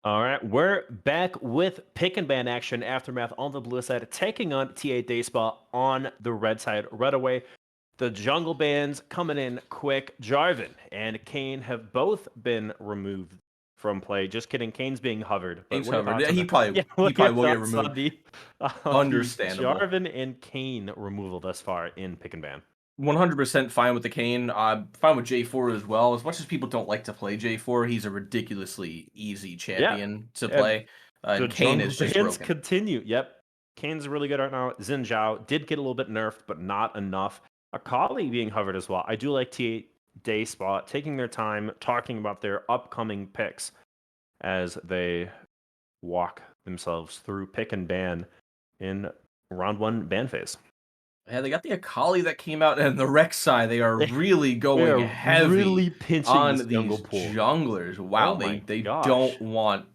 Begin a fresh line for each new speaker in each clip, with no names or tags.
All right, we're back with pick and ban action aftermath on the blue side, taking on TA Dayspa on the red side right away. The jungle bans coming in quick. Jarvan and Kane have both been removed from play. Just kidding, Kane's being hovered. But
Ain't
what are your
covered.
thoughts
Yeah,
on
he
the
probably
yeah?
he
What are your
probably will get
thoughts
removed.
on the
Understandable.
Jarvan and Kane removal thus far in pick and ban?
100% fine with the Kane. I'm fine with J4 as well. As much as people don't like to play J4, he's a ridiculously easy
Yeah,
champion to
and
play.
the
And Kane
jungle
is just
bans
broken.
continue. Yep. Kane's really good right now. Xin Zhao did get a little bit nerfed, but not enough. Akali being hovered as well. I do like TA Day Spot taking their time talking about their upcoming picks as they walk themselves through pick and ban in round one ban phase.
Yeah, they got the Akali that came out, and the Rex side, they are really
They
going
are
heavy
really pinching this
on
jungle
these
pool.
junglers. Wow,
Oh
they
my
don't
gosh.
want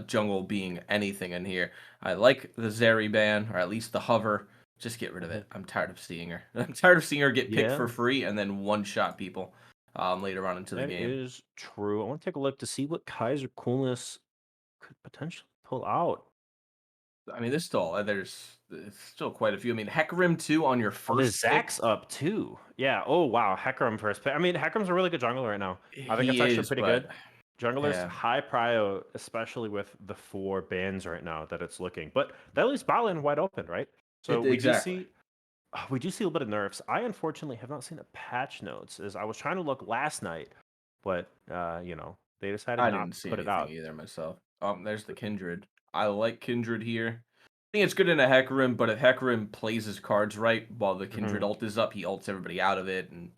jungle being anything in here. I like the Zeri ban, or at least the hover. Just get rid of
Mhm.
it. I'm tired of seeing her. I'm tired of seeing her get picked
Yeah,
for free and then one-shot people later on into the
that
game.
is true. I want to take a look to see what Kaiser Coolness could potentially pull out.
I mean, there's still quite a few. I mean, Hecarim too on your
Oh, there's
first pick.
Zax's up too. Yeah. Oh wow, Hecarim first pick. I mean, Hecarim's a really good jungler right now. I think it's
He
actually
is,
pretty
but
good. Junglers
yeah,
high prio, especially with the 4 bans right now that it's looking. But that leaves bot lane wide open, right? So
exactly.
we do see a little bit of nerfs. I unfortunately have not seen a patch notes as I was trying to look last night, but they decided
I
not
didn't
to
see
put it
anything
out.
either myself. There's the Kindred. I like Kindred here. I think it's good in a Hecarim, but if Hecarim plays his cards right while the Kindred
Hmm.
ult is up, he ults everybody out of it, and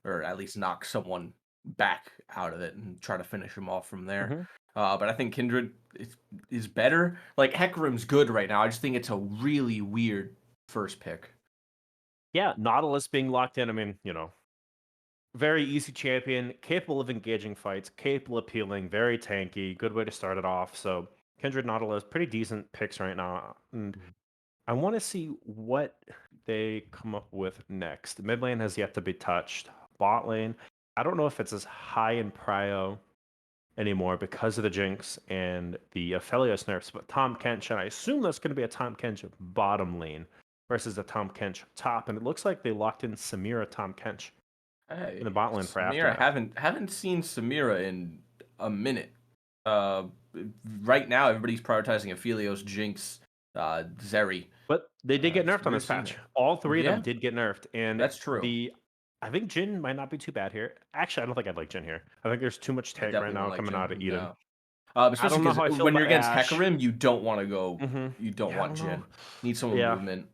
or at least knocks someone back out of it and try to finish him off from there.
Hmm.
But I think Kindred is better. Like Hecarim's good right now. I just think it's a really weird first pick.
Yeah, Nautilus being locked in. I mean, very easy champion, capable of engaging fights, capable of healing, very tanky, good way to start it off. So Kindred Nautilus, pretty decent picks right now. And I want to see what they come up with next. Mid lane has yet to be touched. Bot lane, I don't know if it's as high in prio anymore because of the Jinx and the Aphelios nerfs, but Tom Kench, and I assume that's going to be a Tom Kench bottom lane versus a Tom Kench top. And it looks like they locked in Samira Tom Kench in the
Hey,
bot lane for
Samira,
Aftermath.
haven't seen Samira in a minute. Uh, right now everybody's prioritizing Aphelios, Jinx, Zeri.
But they did get
It's
nerfed on
weird
this
seeing
patch.
that.
All three of them
Yeah,
did get nerfed, and
that's true.
I think Jin might not be too bad here. Actually, I don't think I'd like Jin here. I think there's too much
I
tank right
definitely
now
wouldn't like
coming
Jin.
out of Eden.
No,
I
especially
don't know
because
how I feel
when
about
you're against
Ashe.
Hecarim, you don't want to go.
Hmm.
You don't
Yeah, I
want
don't know.
Jin. Need someone with
Yeah,
movement.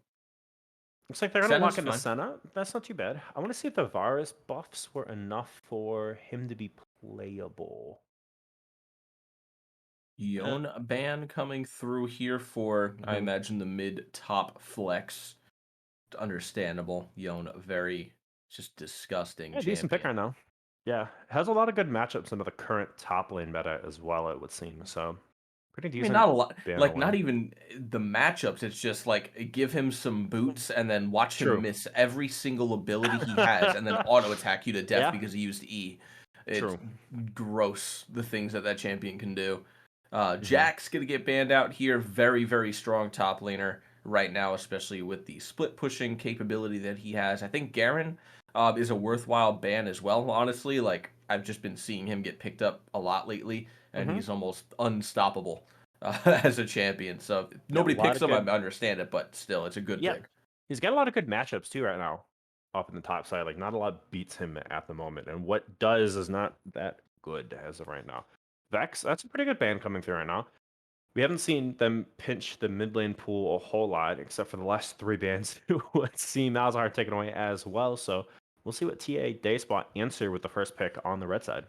looks like they're gonna
Senna's
lock into
fine.
Senna. That's not too bad. I want to see if the Varus buffs were enough for him to be playable. Uh,
Yone ban coming through here for I
mhm.
imagine the mid top flex. Understandable. Yone very just disgusting
Yeah, decent pick
champion.
right now. Yeah, has a lot of good matchups into the current top lane meta as well. It would seem so. Pretty
I mean,
decent
not a lot.
ban to
Like, not
win.
even the matchups. It's just like give him some boots and then watch him
True.
miss every single ability he has, and then auto attack you to death
Yeah,
because he used E. It's
true.
gross the things that that champion can do.
Hmm.
Jack's gonna get banned out here. Very very strong top laner right now, especially with the split pushing capability that he has. I think Garen is a worthwhile ban as well. Honestly, like I've just been seeing him get picked up a lot lately, and
Hmm.
he's almost unstoppable as a champion. So if
Yeah, a
nobody
lot
picks
of
him, I
good.
understand it, but still, it's a good
Yeah,
pick.
he's got a lot of good matchups too right now, up in the top side. Like not a lot beats him at the moment, and what does is not that good as of right now. Vex, that's a pretty good band coming through right now. We haven't seen them pinch the mid lane pool a whole lot, except for the last three bans who would see Malzahar taken away as well. So we'll see what TA Dayspot answer with the first pick on the red side.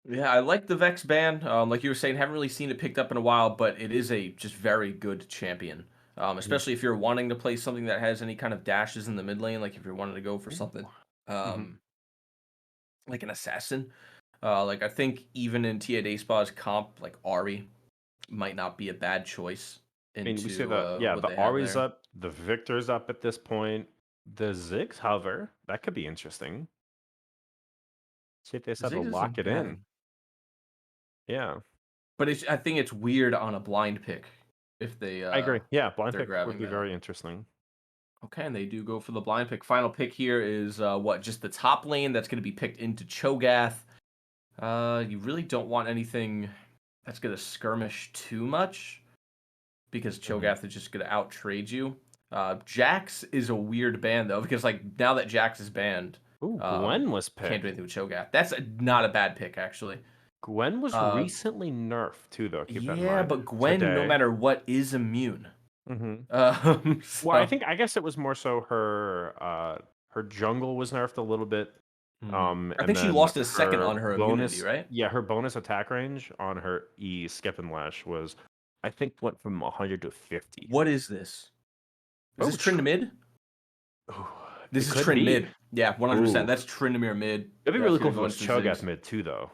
Yeah, I like the Vex ban. Like you were saying, haven't really seen it picked up in a while, but it is a just very good champion.
Mhm.
Especially if you're wanting to play something that has any kind of dashes in the mid lane, like if you're wanting to go for
Ooh.
something
Mhm.
um, like an assassin. Like I think even in TA Dayspot's comp, like Ari might not be a bad choice
I mean, we see
into
the yeah,
what
the
they have
Ari's
there.
up, the Victor's up at this point. The Ziggs, however, that could be interesting. See if they decide to
Ziggs
lock
isn't
it in.
bad,
Yeah,
but I think it's weird on a blind pick
I agree. Yeah, blind
they're
pick would
grabbing
be
that.
very interesting.
Okay, and they do go for the blind pick. Final pick here is what? Just the top lane that's going to be picked into Cho'Gath. You really don't want anything that's going to skirmish too much because
Mhm.
Cho'Gath is just going to out trade you. Jax is a weird ban though because like now that Jax is banned,
Ooh,
um,
Gwen was
can't do
picked.
anything with Cho'Gath. That's not a bad pick actually.
Gwen was
Uh,
recently nerfed too, though. Keep that in
yeah,
mind.
but Gwen, no
Today.
matter what, is immune.
Hmm. Well,
So
I guess it was more so her jungle was nerfed a little bit.
I
And
think she
then
lost a second
her
on her immunity,
bonus,
right?
yeah, her bonus attack range on her E skip and lash was, I think, went from 100 to 50.
What is this? Is
Oh,
this Trin mid?
ooh,
This
it
is
could
Trin
be.
mid. Yeah, 100%.
Ooh,
That's Tryndamere mid.
it'd be
That's
really
gonna
cool if it
go
was
into
Cho'Gath
Ziggs.
mid too, though.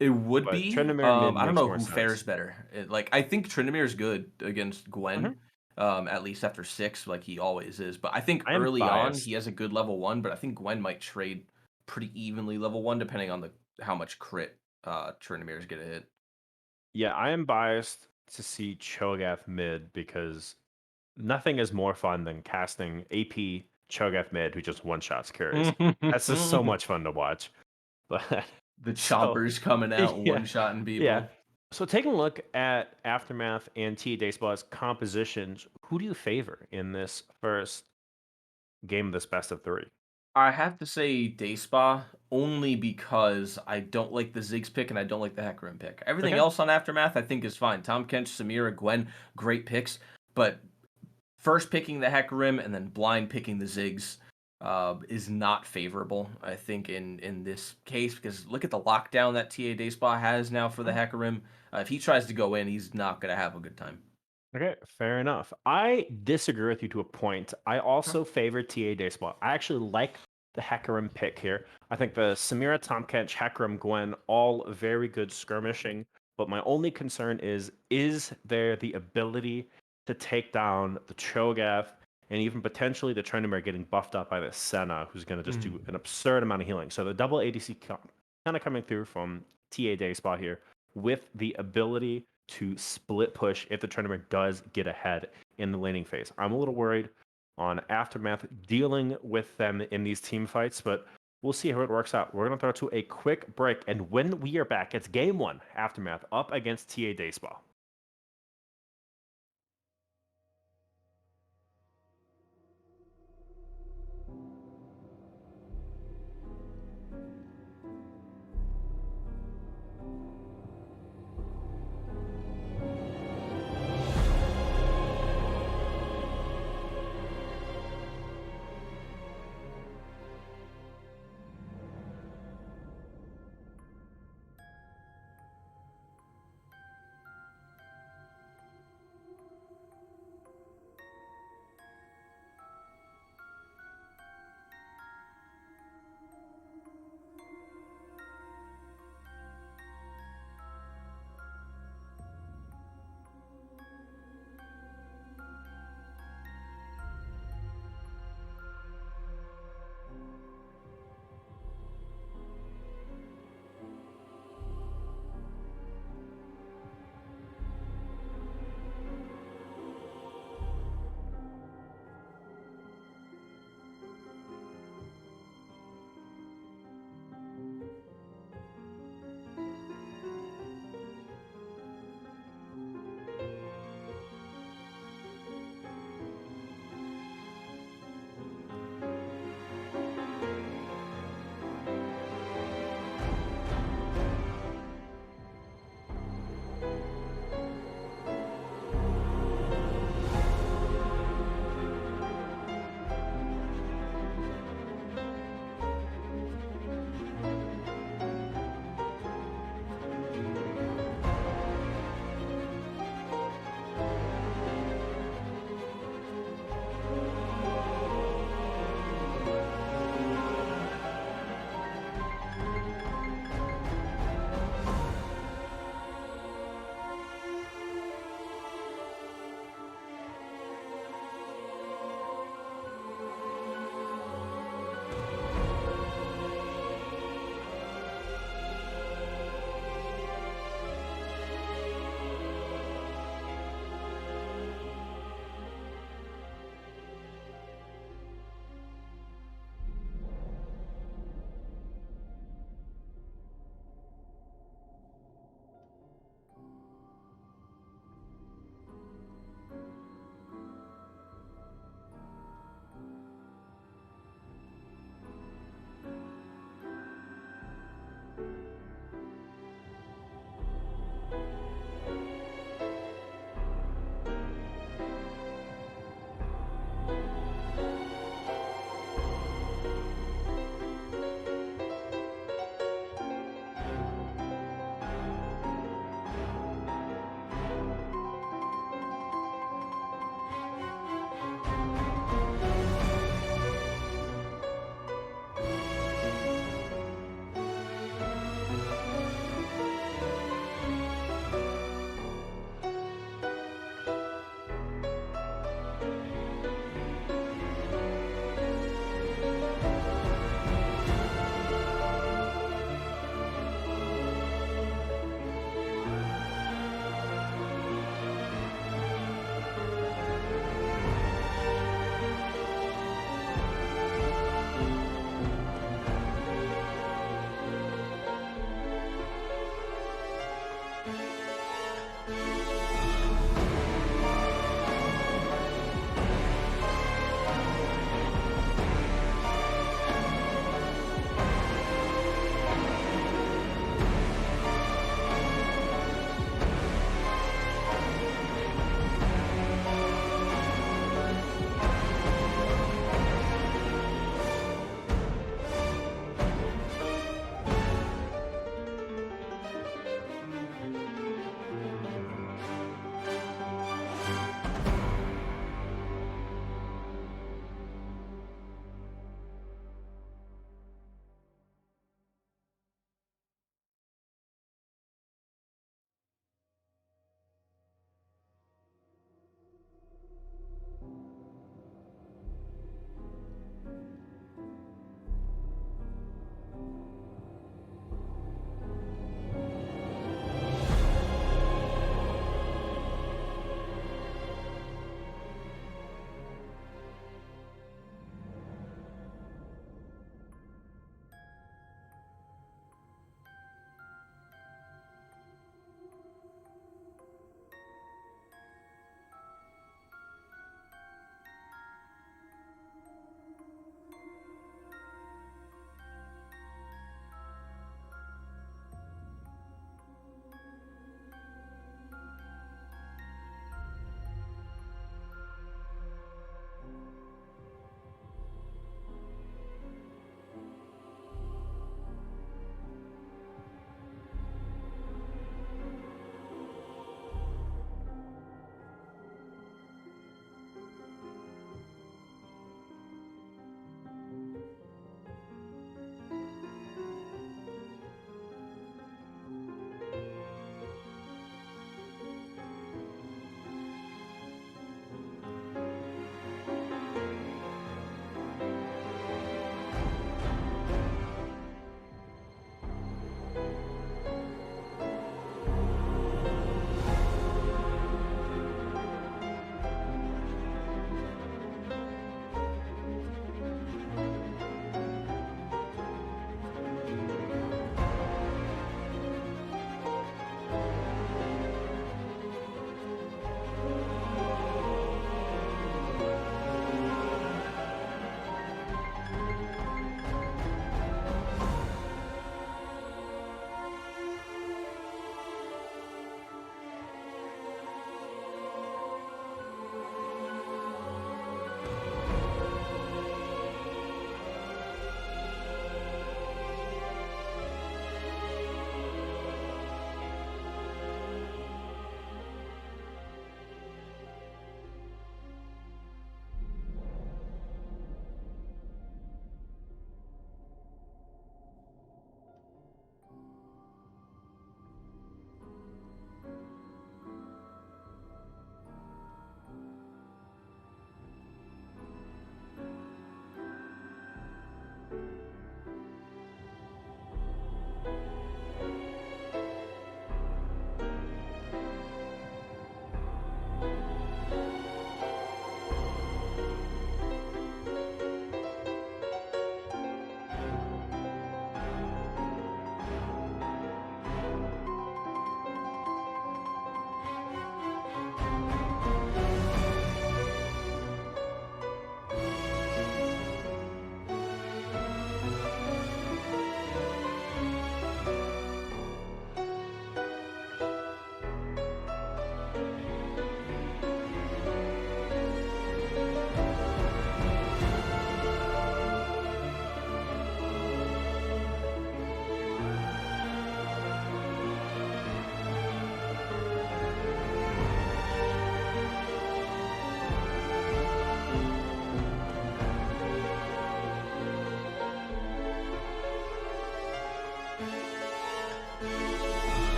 It would
But
be.
Tryndamere mid
I don't
makes
know
more
who fares
sense.
better. I think Tryndamere is good against
Hmm.
Gwen. At least after 6, like he always is. But I think
I am
early on he
biased.
has a good level 1, but I think Gwen might trade pretty evenly level 1 depending on the how much crit Tryndamere is gonna hit.
Yeah, I am biased to see Cho'Gath mid because nothing is more fun than casting AP Cho'Gath mid who just one shots carries. That's just so
The
much fun to watch. But so
chompers coming out
yeah,
one-shotting
yeah.
people.
So taking a look at Aftermath and T Dayspot's compositions, who do you favor in this first game of this best of three?
I have to say Day Spa only because I don't like the Ziggs pick and I don't like the Hecarim pick. Everything
Okay.
else on Aftermath I think is fine. Tom Kench, Samira, Gwen, great picks. But first picking the Hecarim and then blind picking the Ziggs is not favorable, I think, in this case, because look at the lockdown that TA Day Spa has now for the Hecarim. If he tries to go in, he's not going to have a good time.
Okay, fair enough. I disagree with you to a point. I
Okay.
also favor TA Dayspot. I actually like the Hecarim pick here. I think the Samira, Tomkench, Hecarim, Gwen, all very good skirmishing. But my only concern is there the ability to take down the Cho'Gath and even potentially the Tryndamere getting buffed up by the Senna, who's going to just do an absurd amount of healing. So the double ADC kind of coming through from TA Dayspot here with the ability to split push if the tournament does get ahead in the laning phase. I'm a little worried on Aftermath dealing with them in these team fights, but we'll see how it works out. We're going to throw to a quick break, and when we are back, it's game one, Aftermath up against TA Dayspa.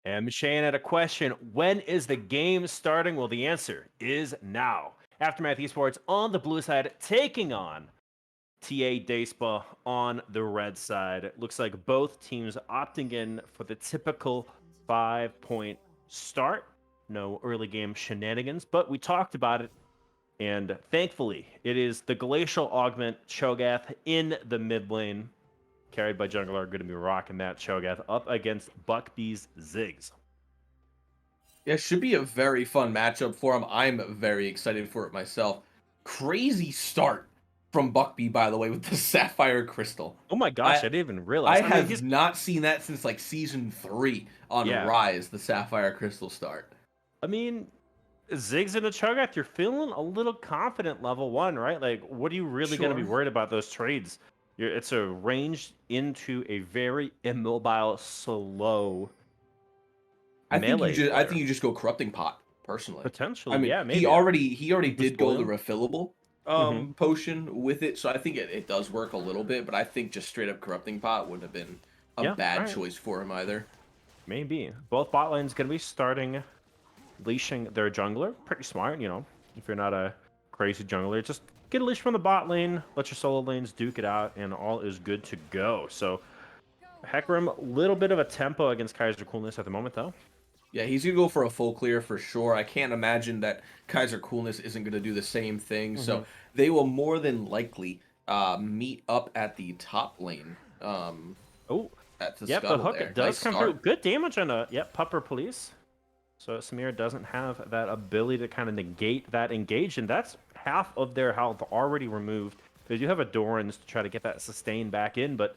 And Shane had a question. When is the game starting? Well, the answer is now. Aftermath Esports on the blue side taking on TA Despa on the red side. It looks like both teams opting in for the typical 5-point start. No early game shenanigans, but we talked about it. And thankfully, it is the Glacial Augment Cho'Gath in the mid lane, carried by Jungler, going to be rocking that Cho'Gath up against Buckbee's Ziggs.
Yeah, it should be a very fun matchup for him. I'm very excited for it myself. Crazy start from Buckbee, by the way, with the Sapphire Crystal.
Oh my gosh, I
I
didn't even
I
realize. I mean,
have
he's
not seen that since like season 3 on
yeah.
Rise, the Sapphire Crystal start.
I mean, Ziggs and a Cho'Gath, you're feeling a little confident level 1, right? Like, what are you really going to be
Sure.
worried about those trades? It's a range into a very immobile, slow melee
I think
player.
you just go Corrupting Pot, personally. I
Potentially,
mean,
yeah,
he
maybe.
already
Boost
did go the
volume.
refillable
Mm-hmm.
potion with it, so I think it does work a little bit, but I think just straight up Corrupting Pot wouldn't have been a
Yeah, all
bad
right.
choice for him either.
Maybe. Both bot lanes going to be starting leashing their jungler. Pretty smart, if you're not a crazy jungler. Just get a leash from the bot lane, let your solo lanes duke it out, and all is good to go. So, Hecarim, a little bit of a tempo against Kaiser Coolness at the moment, though.
Yeah, he's gonna go for a full clear for sure. I can't imagine that Kaiser Coolness isn't gonna do the same thing.
Mm-hmm.
So they will more than likely meet up at the top lane.
Oh,
At the
yep, the
scuttle
hook
there.
does
Nice
come through.
start.
Good damage on a, Pupper Police. So Samir doesn't have that ability to kind of negate that engage, and that's half of their health already removed. They do have a Doran's to try to get that sustain back in, but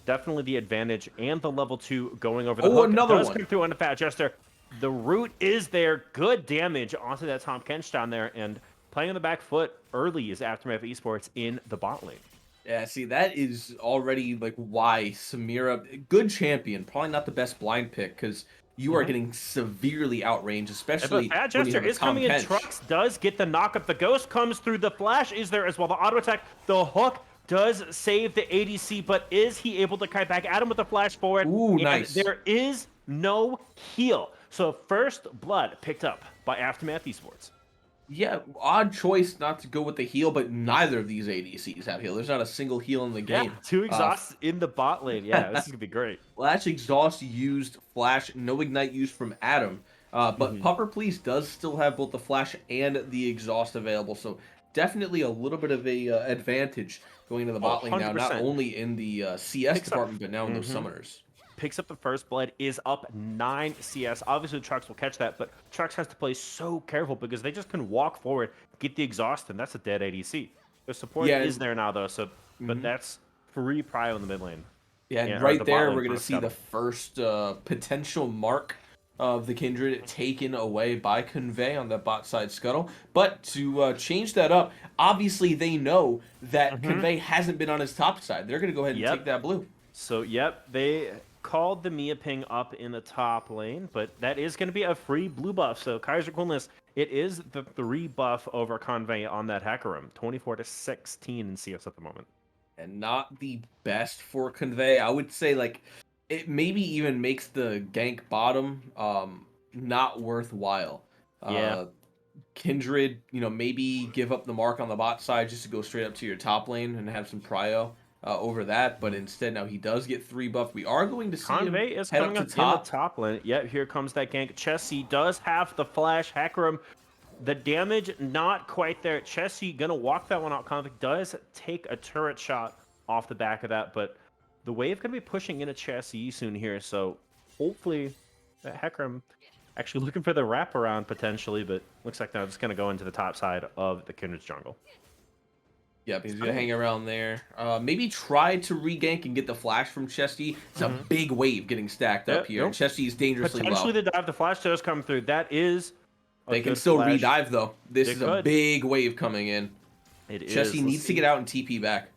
definitely the advantage and the level 2 going over the
Oh,
hook
another
does
one.
come through on the Fat Jester. The root is there. Good damage onto that Tom Kench down there, and playing on the back foot early is Aftermath Esports in the bot lane.
Yeah, see, that is already like why Samira, good champion, probably not the best blind pick because you are
Mhm.
getting severely outranged,
But
especially
Fat
when you
Jester
have a
is
Tom
coming in.
Kench.
Trucks does get the knockup. The Ghost comes through. The Flash is there as well. The auto attack. The hook does save the ADC, but is he able to kite back at him with the flash forward?
Ooh,
And
nice.
there is no heal. So first blood picked up by Aftermath Esports.
Yeah, odd choice not to go with the heal, but neither of these ADCs have heal. There's not a single heal in the
Yeah,
game.
2
Uh,
exhausts in the bot lane. Yeah, this is going to be great.
Flash exhaust used, Flash no ignite used from Adam. But
Mhm.
Pupper Please does still have both the Flash and the exhaust available, so definitely a little bit of a advantage going into the
Oh,
bot lane now, not
100%.
only in the CS
Picks up.
department, but now in those
Mhm.
summoners.
Picks up the first blood, is up 9 CS. Obviously, Trucks will catch that, but Trucks has to play so careful because they just can walk forward, get the exhaust, and that's a dead ADC. The support
Yeah,
is there now, though, so but
mhm.
that's free prio in the mid lane.
Yeah, and
Yeah, or
right
the bot
there,
lane
we're going
for
to
the
see the
scuttle.
first potential mark of the Kindred taken away by Convey on the bot side scuttle. But to change that up, obviously they know that
Hmm.
Convey hasn't been on his top side. They're going to go ahead and take
Yep.
that blue.
So, yep, they called the Mia ping up in the top lane, but that is going to be a free blue buff. So, Kaiser Coolness, it is the 3 buff over Convey on that Hecarim. 24-16 in CS at the moment.
And not the best for Convey. I would say, like, it maybe even makes the gank bottom not worthwhile.
Yeah.
Uh, Kindred, maybe give up the mark on the bot side just to go straight up to your top lane and have some prio over that. But instead, now he does get 3 buff. We are going to see him
Convey is
head up
coming
to
up in the
top.
top lane. Yep, here comes that gank. Chessie does have the flash. Hecarim, the damage not quite there. Chessie gonna walk that one out. Convict does take a turret shot off the back of that, but the wave gonna be pushing in a Chessie soon here, so hopefully that Hecarim actually looking for the wraparound potentially, but looks like they're just gonna go into the top side of the Kindred's jungle.
Yep, he's gonna
Oh.
hang around there. Maybe try to regank and get the flash from Chesty. It's a
Hmm.
big wave getting stacked up
Yep,
here, and
nope.
Chesty's dangerously
Potentially
low.
the dive. The flash does come through. That is a
They can
good
still
flash.
redive though. This
It
is a
could.
big wave coming in.
It
Chesty
is. Let's
needs to get
see.
out and TP back.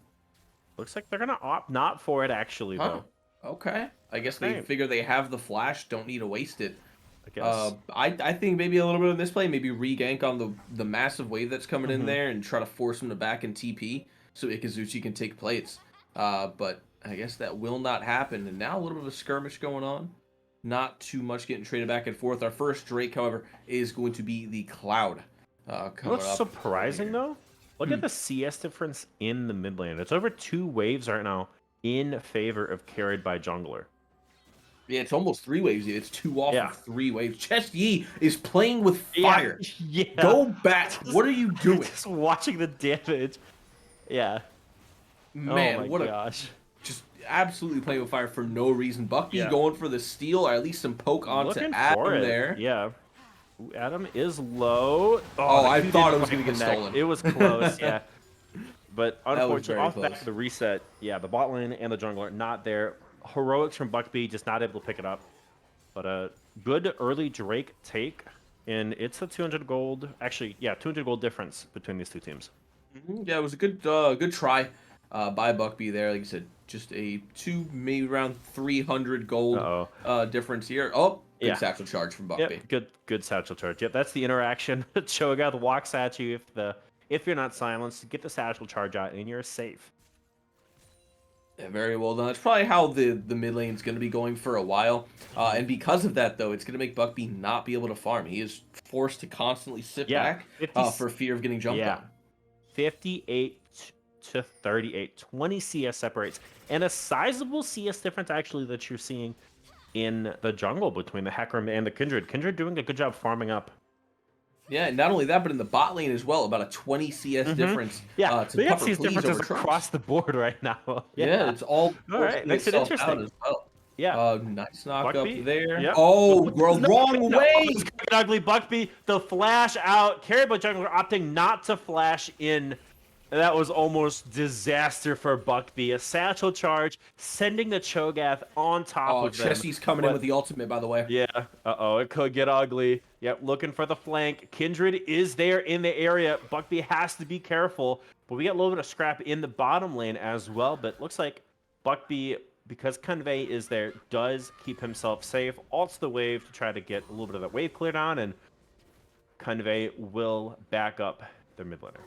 Looks like they're gonna opt not for it actually,
Huh.
though.
Okay. I guess they
Okay,
figure they have the flash, don't need to waste it.
I guess.
I think maybe a little bit of this play, maybe regank on the massive wave that's coming in
Hmm.
there and try to force him to back and TP so Ikazuchi can take plates. But I guess that will not happen. And now a little bit of a skirmish going on. Not too much getting traded back and forth. Our first Drake, however, is going to be the Cloud coming
What's
up
surprising
here.
though, Look at the CS difference in the mid lane. It's over 2 waves right now in favor of carried by jungler.
Yeah, it's almost 3 waves. It's 2 off
Yeah.
of 3 waves. Chest Yi is playing with
Yeah.
fire.
Yeah.
Go back. What are you doing?
Just watching the damage. Yeah. Oh
Man,
my
what a
gosh.
just absolutely playing with fire for no reason. Buckby
Yeah.
going for the steal, or at least some poke onto
Looking for
Adam
it.
there.
Yeah. Ooh, Adam is low. Oh,
Oh,
the
I
Q
thought
didn't
it was
quite
going to get
connect.
stolen.
It was close, yeah. But
That was
unfortunately,
very
off the back
close.
of the reset, yeah, the bot lane and the jungler not there. Heroics from Buckby, just not able to pick it up. But a good early Drake take, and it's a 200 gold. Actually, yeah, 200 gold difference between these two teams.
Yeah, it was a good try by Buckby there. Like I said, just a 2, maybe around 300 gold
Uh-oh.
difference here. Oh, good
Yeah.
satchel charge from Buckby.
Yep, good satchel charge. Yep, that's the interaction. Cho'Gath walks at you if you're not silenced, get the satchel charge out, and you're safe.
Yeah, very well done. That's probably how the mid lane is going to be going for a while. And because of that, though, it's going to make Buckby not be able to farm. He is forced to constantly sit
Yeah,
back
50,
for fear of getting jumped
yeah,
on.
58 to 38, 20 CS separates, and a sizable CS difference actually that you're seeing in the jungle between the Hecarim and the Kindred. Kindred doing a good job farming up.
Yeah, and not only that, but in the bot lane as well, about a 20 CS difference
Yeah,
to
we got
Pupper
CS
Please
differences
over Trunks.
across the board right now.
Yeah,
Yeah.
it's all
All right,
working
makes it
itself out
interesting.
as well.
Yeah.
Nice knock up
Buckby.
there.
Yep.
Oh, bro,
No,
wrong
no,
way.
it's ugly. Buckby, the flash out. Carried by jungler opting not to flash in. That was almost disaster for Buckby. A satchel charge, sending the Cho'Gath on top
Oh,
of them.
Chessie's coming in with the ultimate, by the way.
Yeah. Uh-oh, it could get ugly. Yep, looking for the flank. Kindred is there in the area. Buckby has to be careful. But we got a little bit of scrap in the bottom lane as well. But looks like Buckby, because Convey is there, does keep himself safe. Ults the wave to try to get a little bit of that wave cleared on. And Convey will back up their mid laner.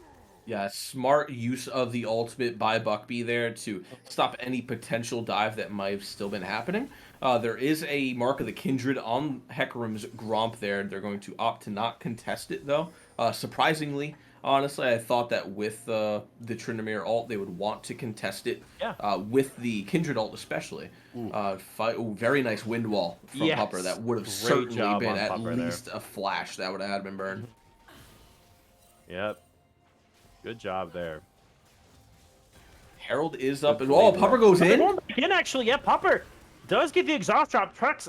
Yeah, smart use of the ultimate by Buckby there to stop any potential dive that might have still been happening. There is a Mark of the Kindred on Hecarim's Gromp there. They're going to opt to not contest it, though. Surprisingly, honestly, I thought that with the Tryndamere ult, they would want to contest it.
Yeah.
With the Kindred ult especially. Very nice wind wall from
Yes.
Pupper. That would have
Great
certainly
job
been
on
at
Pupper there.
least a flash that would have had been burned.
Yep. Good job there.
Herald is up, and oh, Pupper goes in.
In actually, yeah, Pupper does get the exhaust drop. Trucks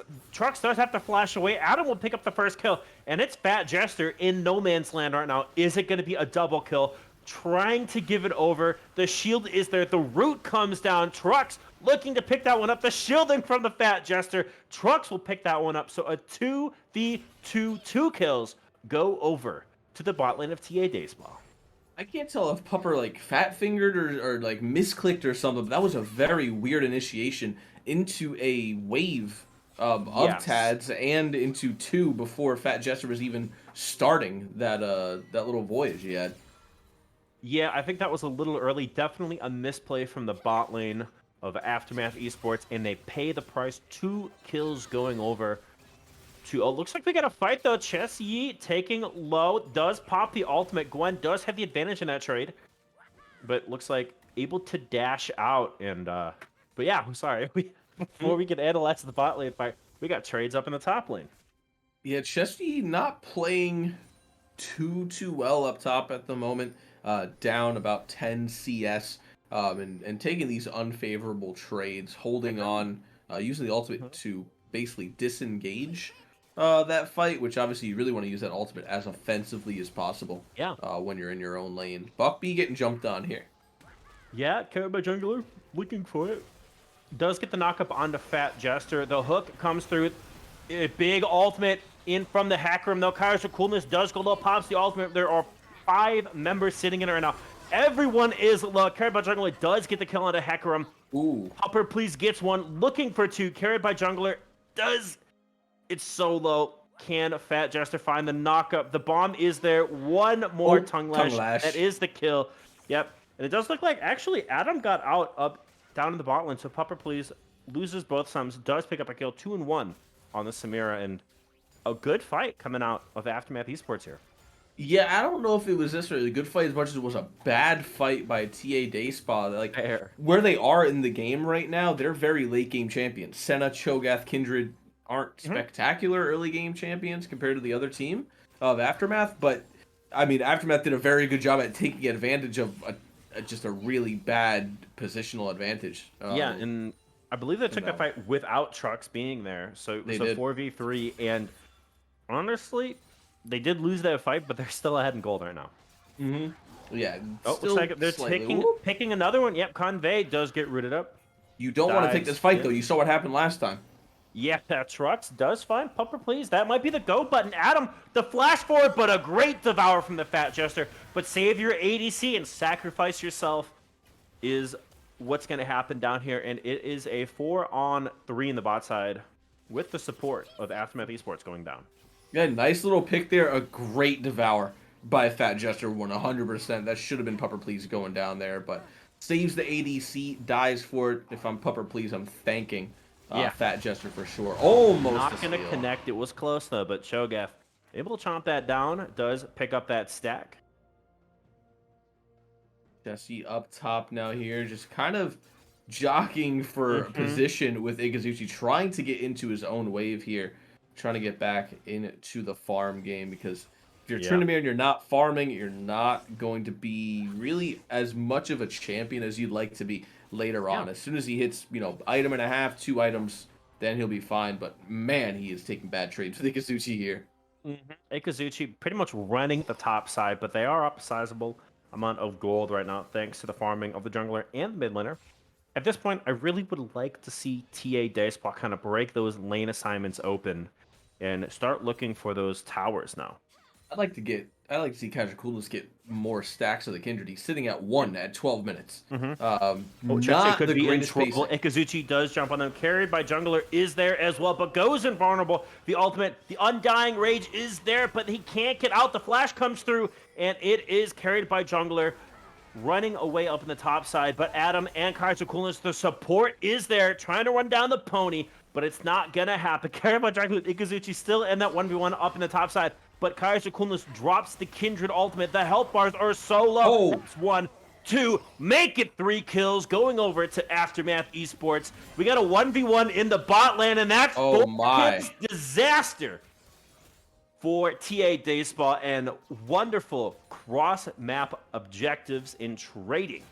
does have to flash away. Adam will pick up the first kill, and it's Fat Jester in no man's land right now. Is it going to be a double kill? Trying to give it over. The shield is there. The root comes down. Trucks looking to pick that one up. The shielding from the Fat Jester. Trucks will pick that one up. So a 2v2, 2 kills go over to the bot lane of TA Daysball.
I can't tell if Pupper like fat fingered or like misclicked or something, but that was a very weird initiation into a wave of Tads and into 2 before Fat Jester was even starting that little voyage he had.
Yeah, I think that was a little early. Definitely a misplay from the bot lane of Aftermath Esports, and they pay the price. 2 kills going over. Oh, looks like we got a fight though. Chess Yi taking low, does pop the ultimate. Gwen does have the advantage in that trade, but looks like able to dash out. And but yeah, I'm sorry. Before we can analyze the bot lane fight, we got trades up in the top lane.
Yeah, Chess Yi not playing too well up top at the moment. Down about 10 CS, and taking these unfavorable trades, holding on, using the ultimate to basically disengage that fight, which obviously you really want to use that ultimate as offensively as possible.
Yeah.
When you're in your own lane. Buckby getting jumped on here.
Yeah, carried by jungler, looking for it. Does get the knockup onto Fat Jester. The hook comes through. A big ultimate in from the Hecarim, though. Kairos of Coolness does go low, pops the ultimate. There are 5 members sitting in it right now. Everyone is low. Carried by jungler does get the kill onto Hecarim.
Ooh.
Hopper, please gets one. Looking for 2. Carried by jungler does. It's so low. Can Fat Jester find the knockup? The bomb is there. One more tongue lash. That is the kill. Yep. And it does look like actually Adam got out up down in the bot lane. So Pupper Please loses both sums. Does pick up a kill. 2-1 on the Samira. And a good fight coming out of Aftermath Esports here.
Yeah, I don't know if it was necessarily a good fight as much as it was a bad fight by TA Dayspa. Like,
Fair.
where they are in the game right now, they're very late game champions. Senna, Cho'Gath, Kindred aren't
Mhm.
spectacular early game champions compared to the other team of Aftermath, but I mean, Aftermath did a very good job at taking advantage of just a really bad positional advantage.
Yeah, and I believe they
In
took
that
that
one.
fight without trucks being there, so it
They
was a
did.
4v3. And honestly, they did lose that fight, but they're still ahead in gold right now.
Yeah,
Oh, looks
still
like they're
slightly.
taking
Whoop.
picking another one. Yep, Convey does get rooted up.
You don't want to take this
Dives
fight though.
in.
You saw what happened last time.
Yeah, that trucks does find Pumper, please. That might be the go button. Adam, the flash forward, but a great devour from the Fat Jester. But save your ADC and sacrifice yourself is what's going to happen down here. And it is a 4-on-3 in the bot side with the support of Aftermath Esports going down.
Yeah, nice little pick there. A great devour by Fat Jester 100%. That should have been Pupper Please going down there, but saves the ADC, dies for it. If I'm Pupper Please, I'm thanking
Yeah,
Fat Jester for sure. Almost a
not going to
steal.
connect. It was close, though, but Cho'Gath able to chomp that down. Does pick up that stack.
Jesse up top now here, just kind of jockeying for
Mm-hmm.
position with Iguazuchi, trying to get into his own wave here, trying to get back into the farm game because if you're
Yeah.
Tryndamere and you're not farming, you're not going to be really as much of a champion as you'd like to be later
Yeah.
on. As soon as he hits, item and a half, 2 items, then he'll be fine. But man, he is taking bad trades with Iguazuchi here.
Ikazuchi pretty much running the top side, but they are up a sizable amount of gold right now, thanks to the farming of the jungler and the mid laner. At this point, I really would like to see TA Dayspot kind of break those lane assignments open and start looking for those towers now.
I'd like to see Kaiser Coolness get more stacks of the Kindred. He's sitting at 1 at 12 minutes.
Mm-hmm. Oh, Chelsea
Not
could
the
be in
greatest
trouble.
pacing.
Ikazuchi does jump on them. Carried by Jungler is there as well, but goes invulnerable. The ultimate, the Undying Rage is there, but he can't get out. The flash comes through, and it is carried by Jungler. Running away up in the top side, but Adam and Kaiser Coolness, the support is there, trying to run down the pony, but it's not gonna happen. Carried by Jungler, Ikazuchi still in that 1v1 up in the top side, but Kaiser Coolness drops the Kindred ultimate. The health bars are so low.
Oh,
That's 1, 2, make it 3 kills, going over to Aftermath Esports. We got a 1v1 in the bot lane, and that's
oh
4
my.
kills. Disaster for TA Dayspa and wonderful cross-map objectives in trading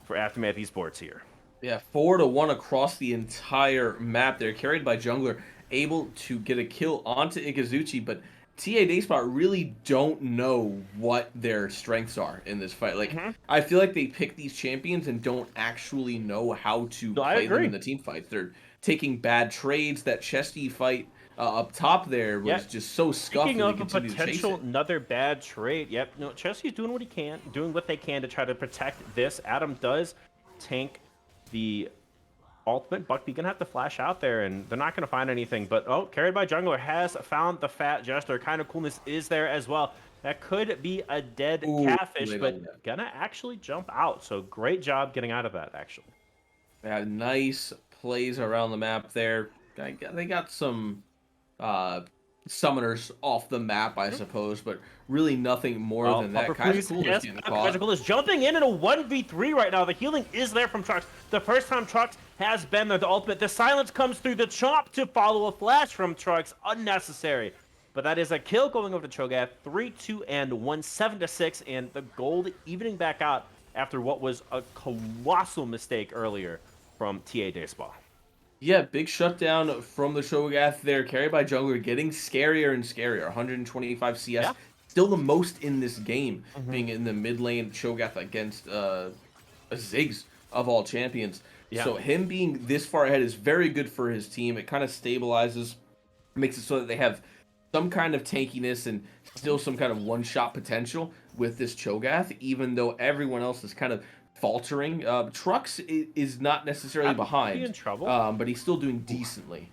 for Aftermath Esports here.
Yeah, 4-1 across the entire map. They're carried by Jungler, able to get a kill onto Ikazuchi, but TA Dayspot really don't know what their strengths are in this fight. Like,
Mm-hmm.
I feel like they pick these champions and don't actually know how to
No, I
play them in
agree.
the team fights. They're taking bad trades. That Chesty fight up top there
Yeah.
was just so scuffed,
Speaking
and they
of a
continue to chase
potential
it.
another bad trade, yep. No, Chelsea's doing what he can, doing what they can to try to protect this. Adam does tank the ultimate. Buckby gonna have to flash out there, and they're not gonna find anything. But oh, carried by Jungler has found the Fat Jester. Kind of Coolness is there as well. That could be a dead
Ooh,
catfish,
they
but
don't get.
gonna actually jump out. So great job getting out of that, actually.
They had nice plays around the map there. They got some uh, summoners off the map, I suppose, but really nothing more
Well,
than that.
Pupper,
Kaiser
please.
Coolness
Yes,
getting
Kaiser
caught.
Cool is jumping in a 1v3 right now. The healing is there from Trucks. The first time Trucks has been there, the ultimate. The silence comes through the chop to follow a flash from Trucks. Unnecessary. But that is a kill going over to Cho'Gath. 3-2 and 1, 7-6, and the gold evening back out after what was a colossal mistake earlier from TA Dayspa.
Yeah, big shutdown from the Shogath there, carried by Jungler, getting scarier and scarier. 125 CS,
Yeah.
still the most in this game,
Mm-hmm.
being in the mid lane Shogath against Ziggs of all champions.
Yeah.
So him being this far ahead is very good for his team. It kind of stabilizes, makes it so that they have some kind of tankiness and still some kind of one-shot potential with this Cho'Gath, even though everyone else is kind of faltering. Trux is not necessarily
Adam could be in
behind,
trouble.
but he's still doing decently.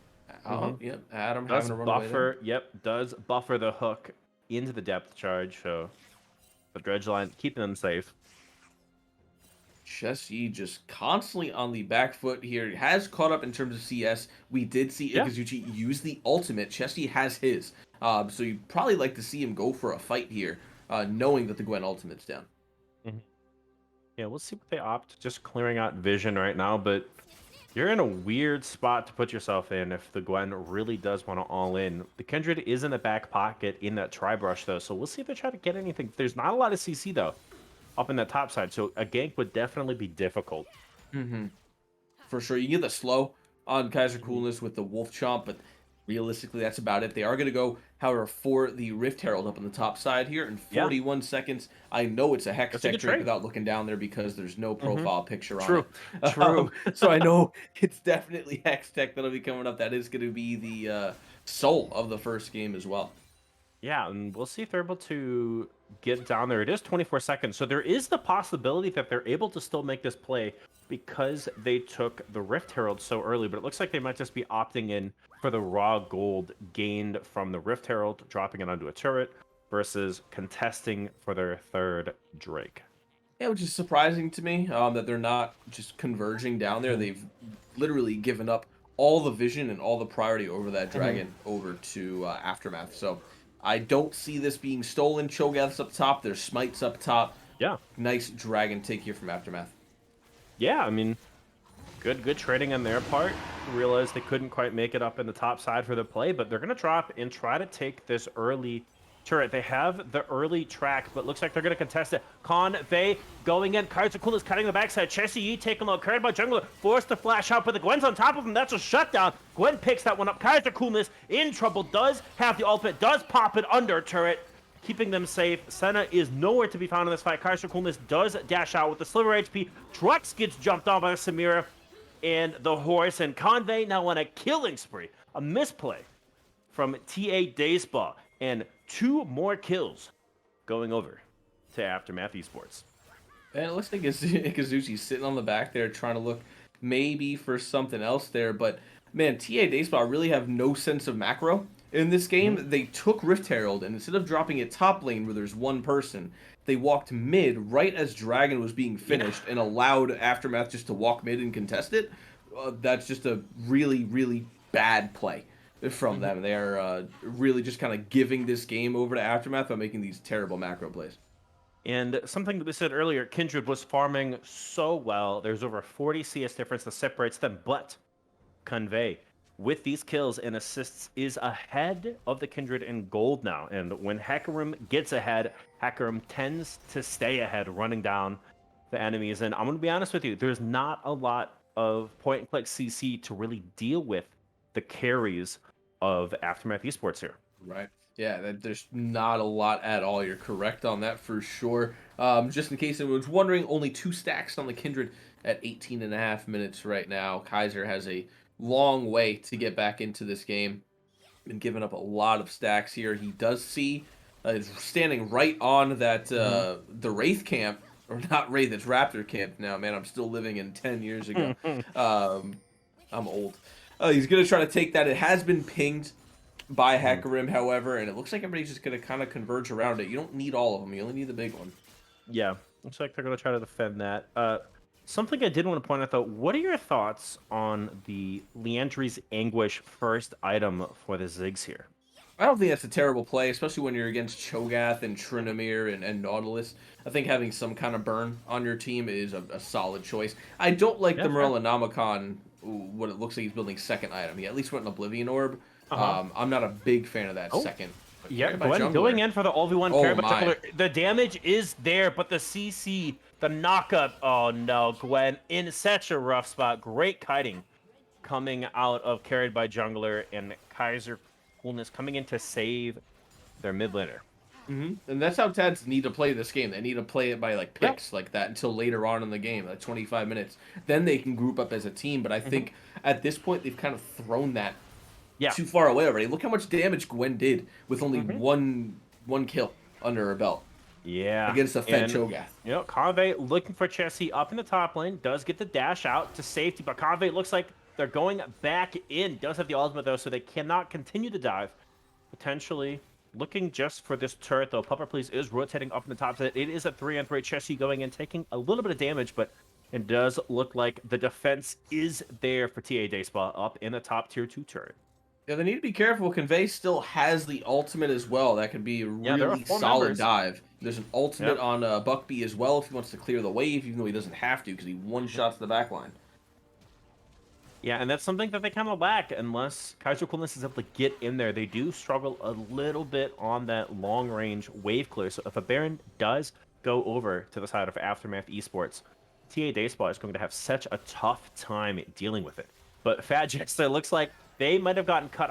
Oh,
Mm-hmm.
yep, Adam
Does
having a runaway there.
buffer, yep, does buffer the hook into the depth charge, so the dredge line keeping them safe.
Chessie just constantly on the back foot here. Has caught up in terms of CS. We did see
Yeah.
Ikazuchi use the ultimate. Chessie has his. So you'd probably like to see him go for a fight here knowing that the Gwen ultimate's down.
Mhm. Yeah, we'll see what they opt. Just clearing out vision right now, but you're in a weird spot to put yourself in if the Gwen really does want to all in. The Kindred is in the back pocket in that tri-brush, though, so we'll see if they try to get anything. There's not a lot of CC, though, up in that top side, so a gank would definitely be difficult.
Mm-hmm. For sure. You get the slow on Kaiser
Mhm.
Coolness with the Wolf Chomp, but realistically, that's about it. They are going to go, however, for the Rift Herald up on the top side here in
Yeah,
41 seconds. I know it's a Hex
that's a
Tech
good
Drake
trade.
without looking down there because there's no
Hmm.
profile picture on
True,
it.
true.
So I know it's definitely Hex Tech that'll be coming up. That is going to be the soul of the first game as well.
Yeah, and we'll see if they're able to get down there. It is 24 seconds, so there is the possibility that they're able to still make this play because they took the Rift Herald so early, but it looks like they might just be opting in for the raw gold gained from the Rift Herald, dropping it onto a turret, versus contesting for their third Drake.
Yeah, which is surprising to me that they're not just converging down there.
Mhm.
They've literally given up all the vision and all the priority over that
Mhm.
dragon over to Aftermath. So I don't see this being stolen. Cho'Gath's up top. There's Smites up top.
Yeah,
Nice dragon take here from Aftermath.
yeah, I mean, good trading on their part. Realized they couldn't quite make it up in the top side for the play, but they're going to drop and try to take this early turret. They have the early track, but looks like they're going to contest it. Convey going in. Kaiser Cool is cutting the backside. Chessie Yi taking low. Carried by Jungler. Forced to flash out, but the Gwen's on top of him. That's a shutdown. Gwen picks that one up. Kaiser Coolness in trouble. Does have the ultimate. Does pop it under turret, keeping them safe. Senna is nowhere to be found in this fight. Kaiser Coolness does dash out with the sliver HP. Drux gets jumped on by Samira and the horse, and Convey now on a killing spree. A misplay from TA Dayspa, and 2 more kills going over to Aftermath Esports.
And it looks like Ikazuchi's sitting on the back there trying to look maybe for something else there. But man, TA Dayspa really have no sense of macro in this
Mm-hmm.
game. They took Rift Herald and instead of dropping it top lane where there's one person, they walked mid right as Dragon was being
Yeah.
finished and allowed Aftermath just to walk mid and contest it. That's just a really, really bad play from
Mm-hmm.
them. They are really just kind of giving this game over to Aftermath by making these terrible macro plays.
And something that we said earlier, Kindred was farming so well. There's over 40 CS difference that separates them, but Convey, with these kills and assists, is ahead of the Kindred in gold now. And when Hecarim gets ahead, Hecarim tends to stay ahead, running down the enemies. And I'm going to be honest with you, there's not a lot of point and click CC to really deal with the carries of Aftermath Esports here.
Right. Yeah, there's not a lot at all. You're correct on that for sure. Just in case anyone was wondering, only 2 stacks on the Kindred at 18 and a half minutes right now. Kaiser has a long way to get back into this game. Been giving up a lot of stacks here. He does see, is standing right on that the Wraith camp, or not Wraith, it's Raptor camp now. Man, I'm still living in 10 years ago. Um, I'm old. He's going to try to take that. It has been pinged by Hecarim, however, and it looks like everybody's just going to kind of converge around it. You don't need all of them. You only need the big one.
Yeah, looks like they're going to try to defend that. Something I did want to point out, though, what are your thoughts on the Leandri's Anguish first item for the Ziggs here?
I don't think that's a terrible play, especially when you're against Cho'Gath and Tryndamere and Nautilus. I think having some kind of burn on your team is a solid choice. I don't like
Yeah,
the
fair.
Morellonomicon, what it looks like he's building second item. He at least went an Oblivion Orb.
Uh-huh.
I'm not a big fan of that
Oh,
second. But
yeah,
carried by
Gwen going
Jungler.
in for the all-v-one
Oh
carry by
my.
Jungler. The damage is there, but the CC, the knockup, oh no, Gwen in such a rough spot. Great kiting coming out of carried by Jungler, and Kaiser Coolness coming in to save their mid laner.
And that's how Tads need to play this game. They need to play it by like
Yeah.
picks like that until later on in the game, like 25 minutes. Then they can group up as a team. But I think at this point they've kind of thrown that
Yeah.
too far away already. Look how much damage Gwen did with only
Mhm.
one kill under her belt
Yeah.
against the Fed
And
Cho'Gath.
Convey looking for Chessie up in the top lane, does get the dash out to safety, but Convey looks like they're going back in. Does have the ultimate though, so they cannot continue to dive. Potentially looking just for this turret though. Pupper Please is rotating up in the top side. It is a 3-on-3 Chessie going in, taking a little bit of damage, but it does look like the defense is there for TA Dayspa up in the top tier 2 turret.
Yeah, they need to be careful. Convey still has the ultimate as well. That could be a
Yeah, there are
really
4
solid
members.
dive. There's an ultimate
Yep.
on Buckby as well if he wants to clear the wave, even though he doesn't have to because he
Mhm.
one-shots the back line.
Yeah, and that's something that they kind of lack unless Kaiser Coolness is able to get in there. They do struggle a little bit on that long-range wave clear. So if a Baron does go over to the side of Aftermath Esports, TA Dayspaw is going to have such a tough time dealing with it. But Fadjix, it looks like they might have gotten caught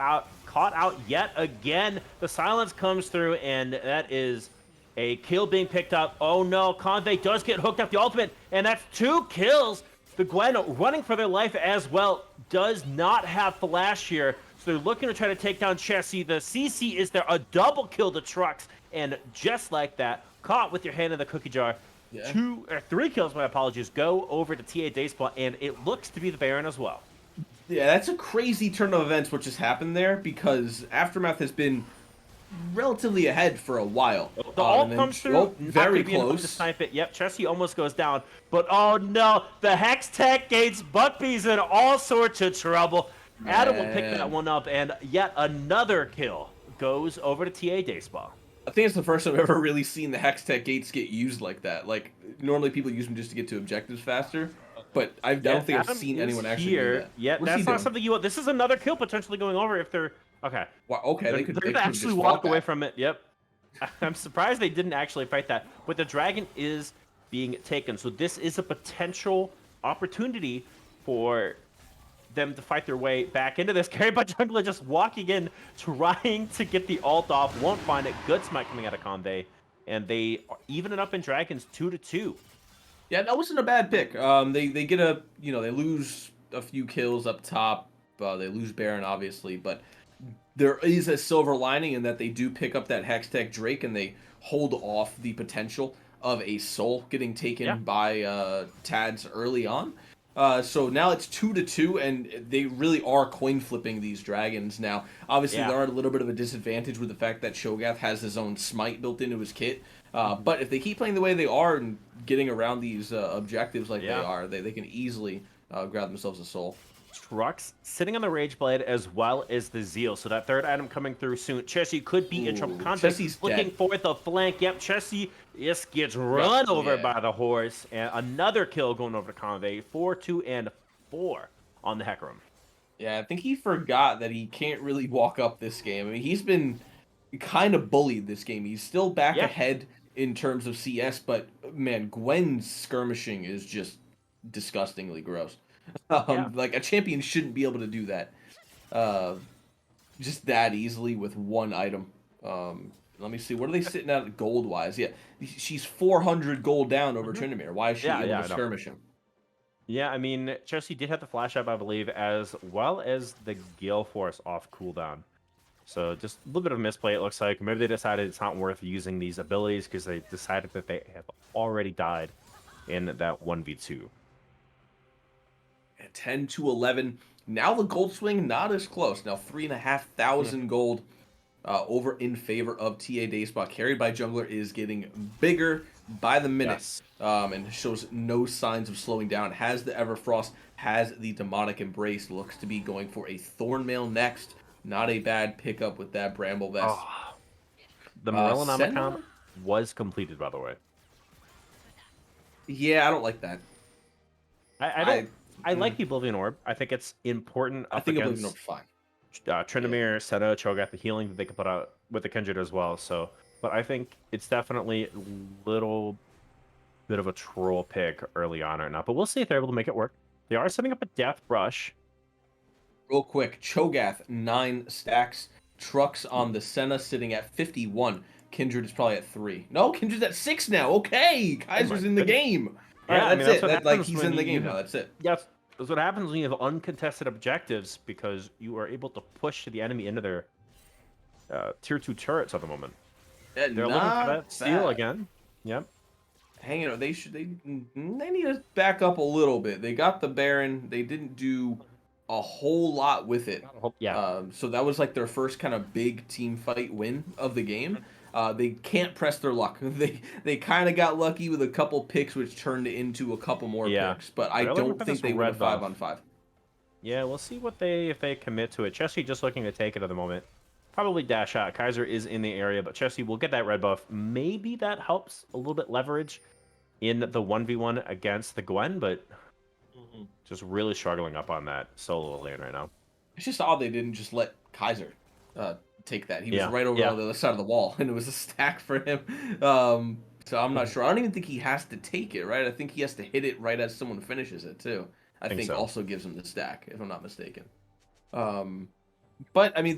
out yet again. The silence comes through, and that is a kill being picked up. Oh no, Convey does get hooked up the ultimate, and that's 2 kills. The Gwen running for their life as well does not have flash here, so they're looking to try to take down Chessie. The CC is there, a double kill to Trucks, and just like that, caught with your hand in the cookie jar.
Yeah.
3 kills, my apologies, go over to TA Dayspaw, and it looks to be the Baron as well.
Yeah, that's a crazy turn of events what just happened there because Aftermath has been relatively ahead for a while.
The
And
ult
then,
comes through,
oh,
not going
very
to be enough to
close.
snipe it. Yep, Chessie almost goes down. But oh no, the Hex Tech gates Buckby's in all sorts of trouble. Adam will pick that
Man.
one up, and yet another kill goes over to TA Dayspaw.
I think it's the first time I've ever really seen the Hextech gates get used like that. Like, normally people use them just to get to objectives faster, but I
Yeah,
don't think I've
Adam
seen
is
anyone actually do
here.
that.
Yeah,
What's he
that's not
doing?
something you want. This is another kill potentially going over if they're... Okay.
Wow, okay,
They're,
they
they're
could
going to
have
actually
just
walk
fought
away
that.
from it. Yep. I'm surprised they didn't actually fight that. But the dragon is being taken. So this is a potential opportunity for them to fight their way back into this. Carried by Jungler just walking in, trying to get the ult off. Won't find it. Good smite coming out of Convey. And they even it up in Dragons 2-2.
Yeah, that wasn't a bad pick. They get a they lose a few kills up top. They lose Baron obviously, but there is a silver lining in that they do pick up that Hextech Drake and they hold off the potential of a soul getting
Yeah.
taken by Tads early on. So now it's 2-2, and they really are coin flipping these dragons now. Obviously,
Yeah.
they're at a little bit of a disadvantage with the fact that Shogath has his own smite built into his kit. But if they keep playing the way they are and getting around these objectives like they
Yeah.
are, they can easily grab themselves a soul.
Trucks sitting on the Rage Blade as well as the Zeal. So that third item coming through soon. Chessie could be in trouble.
Ooh,
Convey
Chessie's
looking
dead.
for the flank. Yep, Chessie just gets run over
Yeah.
by the horse. And another kill going over to Convey. 4-2-4 on the Hecarim.
Yeah, I think he forgot that he can't really walk up this game. I mean, he's been kind of bullied this game. He's still back
Yeah.
ahead in terms of CS, but man, Gwen's skirmishing is just disgustingly gross.
Yeah.
Like a champion shouldn't be able to do that, uh, just that easily with one item. Let me see. What are they sitting at gold wise? Yeah, she's 400 gold down over
Mhm.
Tryndamere. Why is she
Yeah,
able
yeah,
to
I know.
skirmish him?
Yeah, I mean, Chessie did have the flash up, I believe, as well as the Gale Force off cooldown. So just a little bit of misplay, it looks like. Maybe they decided it's not worth using these abilities because they decided that they have already died in that 1v2.
At 10-11. Now the gold swing not as close. Now 3,500 gold over in favor of TA Dayspaw. Carried by Jungler is getting bigger by the minute.
Yes.
And shows no signs of slowing down. Has the Everfrost, has the Demonic Embrace. Looks to be going for a Thornmail next. Not a bad pickup with that Bramble Vest.
Oh, the Morellanum
Senna?
account was completed, by the way.
Yeah, I don't like that.
I don't. I like the Oblivion Orb. I think it's important
I
up
think Oblivion
against
Orb's fine.
Tryndamere, Senna, Cho'Gath, the healing that they could put out with the Kindred as well. So, but I think it's definitely a little bit of a troll pick early on or not. But we'll see if they're able to make it work. They are setting up a Death Rush.
Real quick, Cho'Gath, 9 stacks. Trucks on the Senna sitting at 51. Kindred is probably at 3. No, Kindred's at 6 now. Okay, Kaiser's in the
goodness.
game. All
Yeah,
right,
I mean,
that's
that's what
it. Like
happens
he's
when
in the
you
game
have,
now. That's it.
yes, that's what happens when you have uncontested objectives because you are able to push the enemy into their tier 2 turrets at the moment. They're looking for that steal
bad.
again. Yep.
Hang on, they need to back up a little bit. They got the Baron. They didn't do a whole lot with it.
Yeah.
So that was like their first kind of big team fight win of the game. They can't press their luck. They kind of got lucky with a couple picks, which turned into a couple more
Yeah.
picks. But I
They're looking
don't
for
think
this
they win a
red buff.
5-on-5.
Yeah, we'll see what if they commit to it. Chessie just looking to take it at the moment. Probably dash out. Kaiser is in the area, but Chessie will get that red buff. Maybe that helps a little bit leverage in the 1v1 against the Gwen, but
Mhm.
just really struggling up on that solo lane right now.
It's just odd they didn't just let Kaiser take that. He was
Yeah,
right over
yeah.
on the other side of the wall, and it was a stack for him. So I'm not
Mhm.
sure. I don't even think he has to take it, right? I think he has to hit it right as someone finishes it too. I
I think
think
so.
also gives him the stack, if I'm not mistaken. Um, but I mean,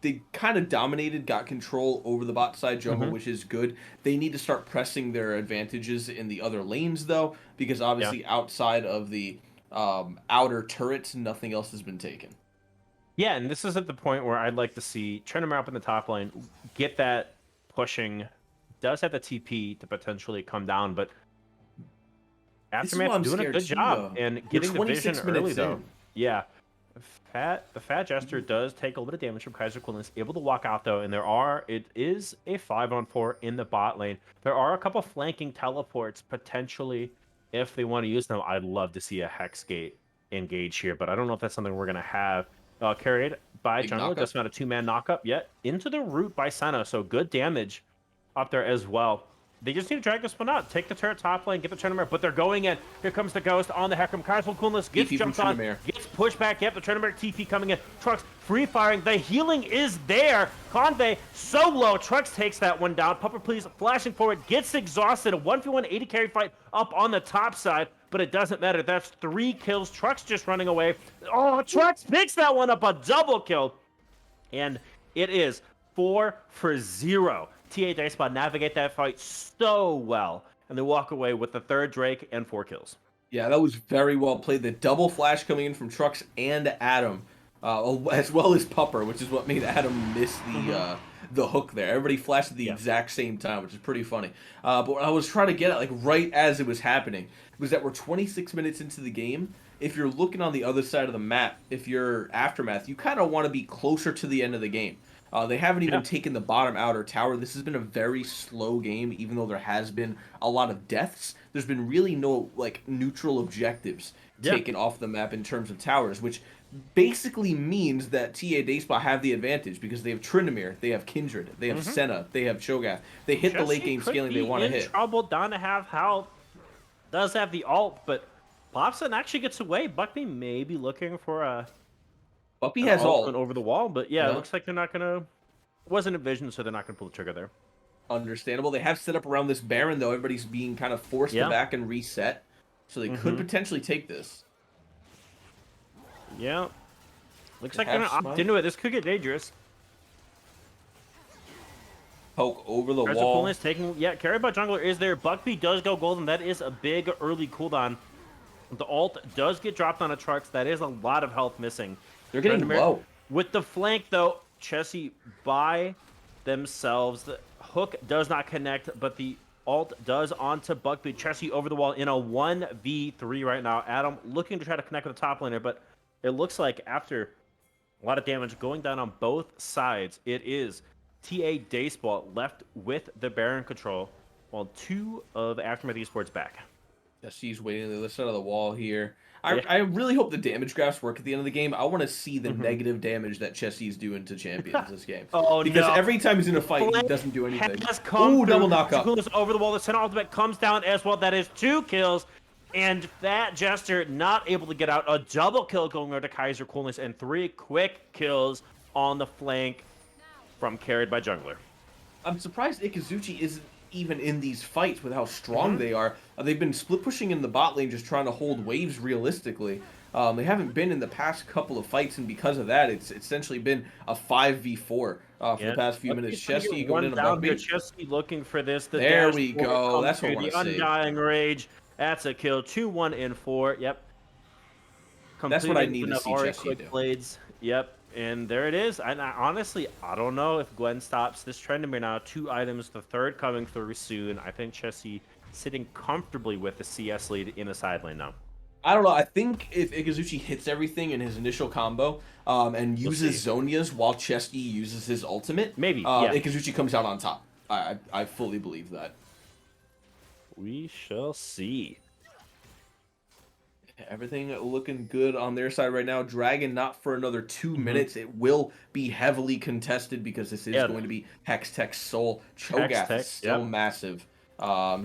they kind of dominated, got control over the bot side jungle,
Hmm.
which is good. They need to start pressing their advantages in the other lanes though, because
Yeah.
obviously outside of the outer turrets, nothing else has been taken.
Yeah, and this is at the point where I'd like to see Tryndamere up in the top lane, get that pushing. Does have the TP to potentially come down, but
This is why
Aftermath
I'm
doing a
scared
good
too,
job
though.
and
We're
getting the vision
26
early
minutes
though.
in.
Yeah. The Fat Jester does take a little bit of damage from Kaiser Quinlan. Is able to walk out though, and it is a 5-on-4 in the bot lane. There are a couple flanking teleports potentially if they want to use them. I'd love to see a Hex Gate engage here, but I don't know if that's something we're gonna have. Carried by
Big
Jungler,
knockup.
just found a 2-man knockup yet into the root by Senna, so good damage up there as well. They just need to drag this one out. Take the turret top lane, get the tournament, but they're going in. Here comes the Ghost on the Hecarim. Kaiser Coolness gets
TP from
jumped on,
Tryndamere.
gets pushed back. Yep, the tournament TP coming in. Trux free firing. The healing is there. Convey so low. Trux takes that one down. Pupper Please flashing forward, gets exhausted. A 1v1 80 carry fight up on the top side, but it doesn't matter. That's 3 kills. Trux just running away. Oh, Trux picks that one up, a double kill. And it is 4 for 0. TA Dicebot navigate that fight so well, and they walk away with the third Drake and 4 kills.
Yeah, that was very well played. The double flash coming in from Trux and Adam, as well as Pupper, which is what made Adam miss
Mm-hmm.
the hook there. Everybody flashed at the
Yeah.
exact same time, which is pretty funny. But what I was trying to get at, like right as it was happening, was that we're 26 minutes into the game. If you're looking on the other side of the map, if you're Aftermath, you kind of want to be closer to the end of the game. They haven't even
Yeah.
taken the bottom outer tower. This has been a very slow game, even though there has been a lot of deaths. There's been really no like neutral objectives
Yeah.
taken off the map in terms of towers, which basically means that TA Dayspot have the advantage because they have Tryndamere, they have Kindred, they have
Mm-hmm.
Senna, they have Cho'Gath. They hit the late
Jesse
game
could
scaling they
be
want to
in
hit.
trouble. Down to half health. Does have the ult, but Popson actually gets away. Buckby may be looking for
Buppy
an
has
ultimate
ult.
over the wall, but yeah, it
Yeah,
looks like they're not going to. Wasn't envisioned, so they're not going to pull the trigger there.
understandable. They have set up around this Baron though. Everybody's being kind of forced to
Yeah.
back and reset, so they could
Mm-hmm.
potentially take this.
Yeah. Looks
They
like they're
have
going to opt
smite.
into it. This could get dangerous.
Poke over the
Aggressive
wall.
coolness taking, yeah, carried by jungler is there. Buckby does go golden. That is a big early cooldown. The ult does get dropped on a Trux. That is a lot of health missing.
They're getting
Tryndamere
low.
with the flank though. Chessie by themselves. The hook does not connect, but the ult does onto Buckby. Chessie over the wall in a 1v3 right now. Adam looking to try to connect with the top laner, but it looks like after a lot of damage going down on both sides, it is TA Daysball left with the Baron control, while 2 of Aftermath Esports back.
Jesse's waiting on the other side of the wall here. I,
Yeah.
I really hope the damage graphs work at the end of the game. I want to see the
Hmm.
negative damage that Chelsea's doing to champions this game.
Oh
Because
no.
every time he's in a fight, he
Flank
doesn't do anything.
has come
Ooh,
through.
double knockup.
Coolness over the wall. The center ultimate comes down as well. That is 2 kills. And Fat Jester not able to get out. A double kill going over to Kaiser Coolness and 3 quick kills on the flank from carried by jungler.
I'm surprised Ikazuchi isn't even in these fights with how strong
Hmm.
they are. They've been split pushing in the bot lane, just trying to hold waves realistically. They haven't been in the past couple of fights, and because of that, it's essentially been a 5v4 for the
Yeah,
past few minutes.
Buckby's trying to
Chesky
get
going
one
in on
down here.
Buckbeat.
Chesky looking for this. The
There
dash
we
forward
go.
comes
That's what I
through.
want
The
to see.
Undying Rage. That's a kill. 2, 1, and 4. Yep.
That's what I
Completing
need to
the
see
already
Chesky
quick
do.
blades. Yep. And there it is. And honestly, I don't know if Gwen stops this trend. We're now 2 items. The third coming through soon. I think Chesky sitting comfortably with the CS lead in the side lane now.
I don't know. I think if Ikazuchi hits everything in his initial combo and
We'll see.
uses Zonia's while Chesky uses his ultimate,
Maybe. Yeah.
Ikazuchi comes out on top. I fully believe that.
We shall see.
Everything looking good on their side right now. Dragon not for another 2
Hmm.
minutes. It will be heavily contested because this is
Yeah,
going to be Hex Tech Soul.
Hex
Cho'Gath is
Tech.
still
Yep.
massive.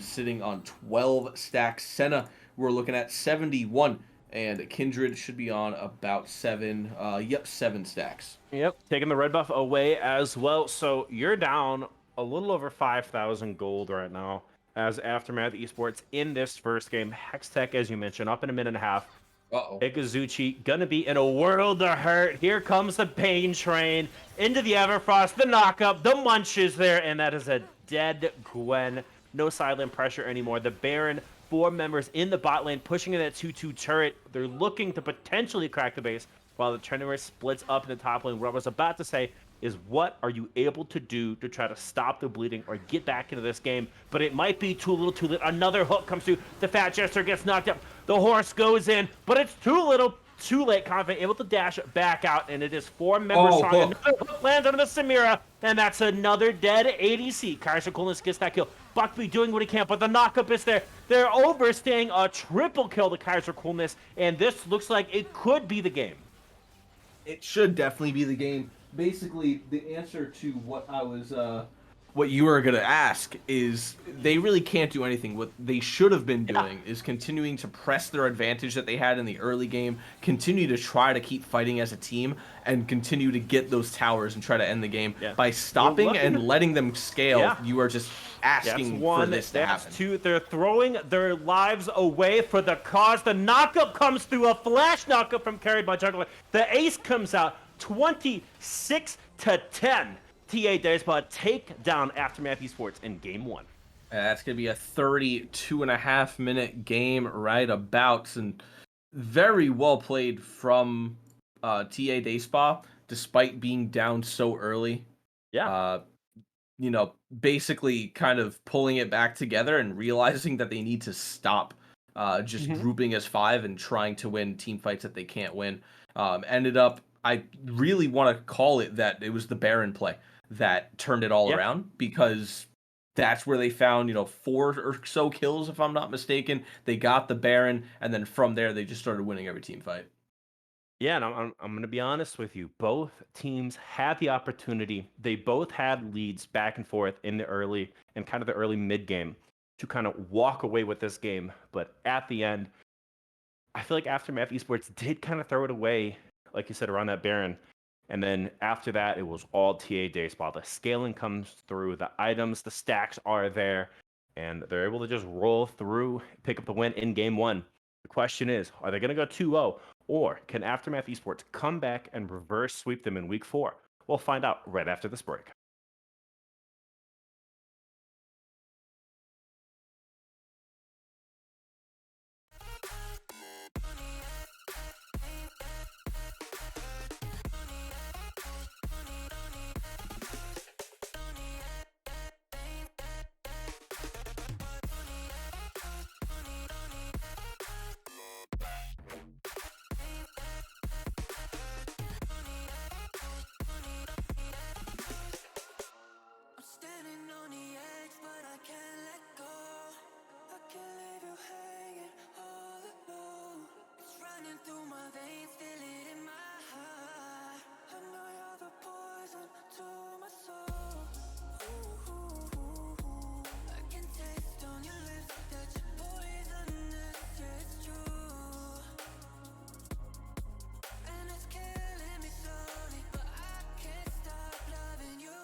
Sitting on 12 stacks. Senna, we're looking at 71. And Kindred should be on about 7. Yep, 7 stacks.
Yep, taking the red buff away as well. So you're down a little over 5,000 gold right now as Aftermath Esports in this first game. Hextech, as you mentioned, up in a minute and a half.
Uh-oh.
Ikazuchi gonna be in a world of hurt. Here comes the Bane train into the Everfrost, the knockup, the munches there, and that is a dead Gwen. No silent pressure anymore. The Baron, 4 members in the bot lane, pushing in that 2-2 turret. They're looking to potentially crack the base while the Trinity splits up in the top lane. What I was about to say is, what are you able to do to try to stop the bleeding or get back into this game? But it might be too little, too late. Another hook comes through. The Fat Jester gets knocked up. The horse goes in, but it's too little, too late. Confident able to dash back out, and it is 4 members
Oh,
strong.
hook.
Another hook lands on the Samira, and that's another dead ADC. Kaiser Coolness gets that kill. Buckby doing what he can, but the knockup is there. They're overstaying a triple kill to Kaiser Coolness, and this looks like it could be the game.
It should definitely be the game. Basically, the answer to what you were gonna ask is they really can't do anything. What they should have been
Yeah.
doing is continuing to press their advantage that they had in the early game, continue to try to keep fighting as a team, and continue to get those towers and try to end the game.
Yeah.
By
We're
stopping
looking
and
at,
letting them scale,
yeah.
you are just
That's
asking for
one.
this to
That's
happen.
two. They're throwing their lives away for the cause. The knockup comes through, a flash knockup from carried by Juggler. The ace comes out 26-10. TA Dayspot take down Aftermath Esports in game one.
That's going to be a 32.5-minute game right about, and very well played from TA Dayspa, despite being down so early.
Yeah.
Uh, basically kind of pulling it back together and realizing that they need to stop just
Mhm.
grouping as 5 and trying to win team fights that they can't win. Ended up, I really want to call it that it was the Baron play that turned it all
Yeah.
around, because that's where they found, 4 or so kills, if I'm not mistaken. They got the Baron, and then from there, they just started winning every team fight.
Yeah, and I'm going to be honest with you. Both teams had the opportunity. They both had leads back and forth in the early and kind of the early mid game to kind of walk away with this game. But at the end, I feel like Aftermath Esports did kind of throw it away, like you said, around that Baron. And then after that, it was all TA Dayspa. The scaling comes through, the items, the stacks are there, and they're able to just roll through, pick up the win in game one. The question is, are they going to go 2-0, or can Aftermath Esports come back and reverse sweep them in week four? We'll find out right after this break.
I'm standing on the edge, but I can't let go. I can't leave you hanging all alone. It's running through my veins, feel it in my heart. I know you're the poison to my soul. Ooh, ooh, ooh, ooh. I can taste on your lips that you're poisonous, yeah, it's true. And it's killing me slowly, but I can't stop loving you.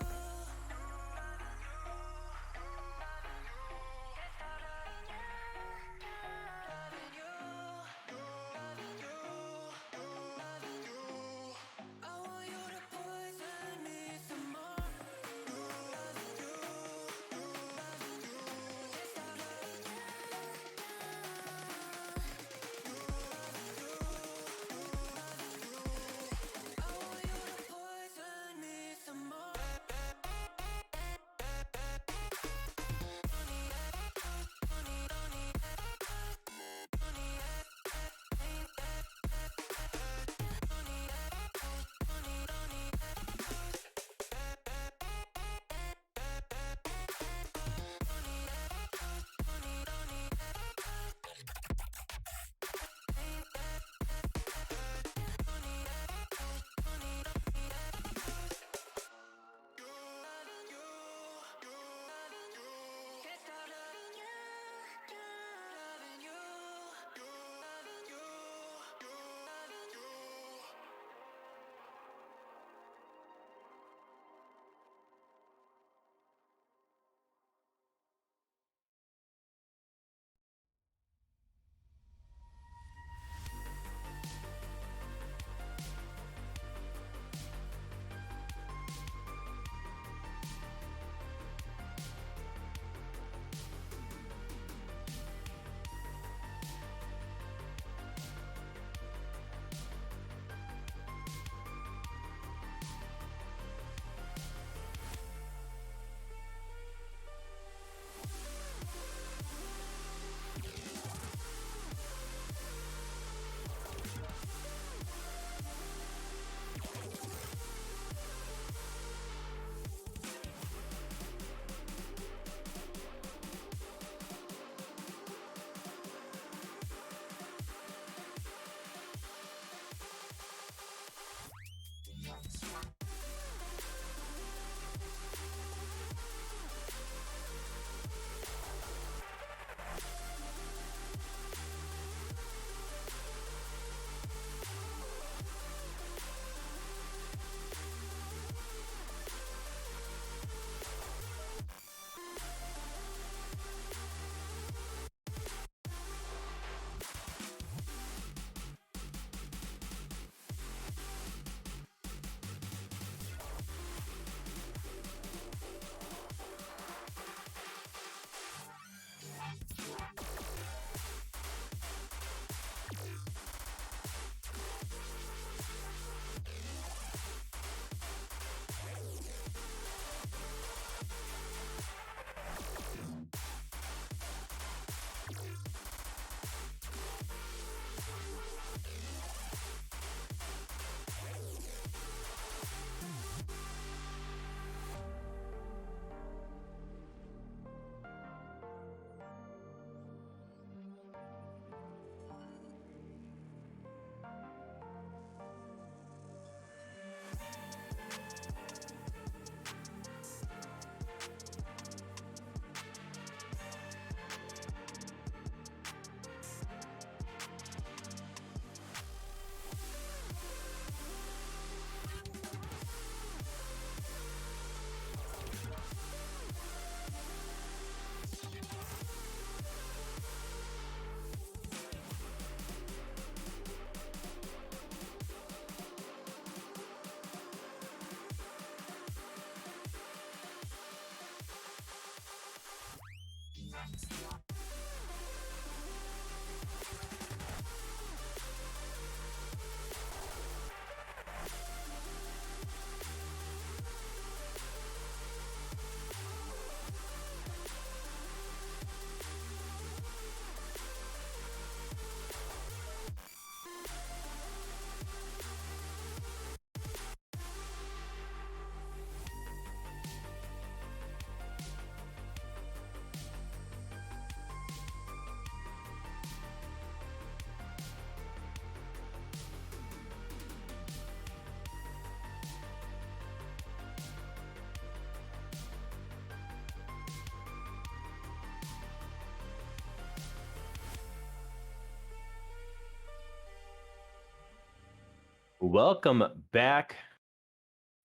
Welcome back.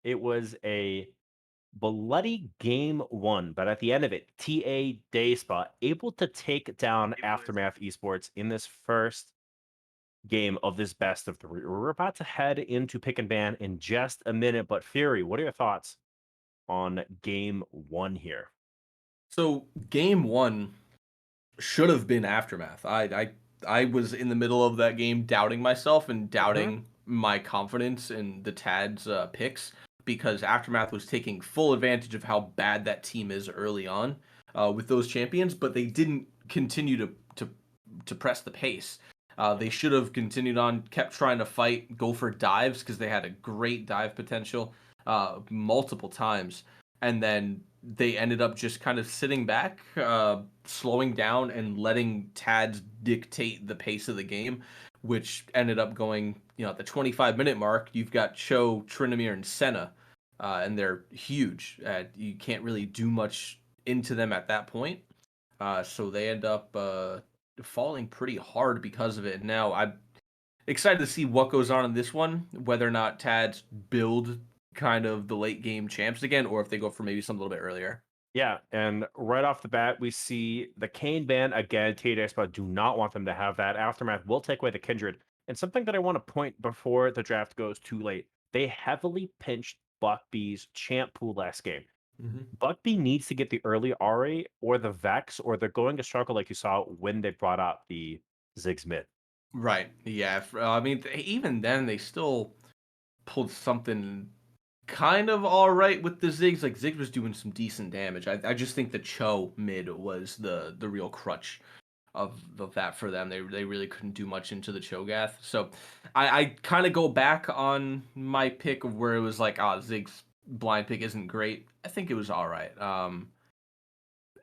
It was a bloody game one, but at the end of it, TA Dayspot able to take down Aftermath Esports in this first game of this best of three. We're about to head into pick and ban in just a minute, but Fury, what are your thoughts on game one here?
So game one should have been Aftermath. I was in the middle of that game doubting myself and
Mhm.
doubting my confidence in the Tad's picks because Aftermath was taking full advantage of how bad that team is early on with those champions, but they didn't continue to press the pace. They should have continued on, kept trying to fight, go for dives because they had a great dive potential multiple times, and then they ended up just kind of sitting back, slowing down, and letting Tads dictate the pace of the game, which ended up going, at the 25-minute mark, you've got Cho, Trinomir, and Senna, and they're huge. You can't really do much into them at that point. So they end up falling pretty hard because of it. Now, I'm excited to see what goes on in this one, whether or not Tads build kind of the late game champs again, or if they go for maybe something a little bit earlier.
Yeah, and right off the bat, we see the Kane ban again. TA Dayspot do not want them to have that. Aftermath will take away the Kindred. And something that I want to point before the draft goes too late, they heavily pinched Buckby's champ pool last game.
Mhm.
Buckby needs to get the early Ari or the Vex, or they're going to struggle like you saw when they brought up the Ziggs mid.
Right. Yeah. I mean, even then, they still pulled something kind of all right with the Ziggs. Like Ziggs was doing some decent damage. I just think the Cho mid was the real crutch of that for them. They really couldn't do much into the Cho'Gath. So I kind of go back on my pick of where it was like, Ziggs blind pick isn't great. I think it was all right.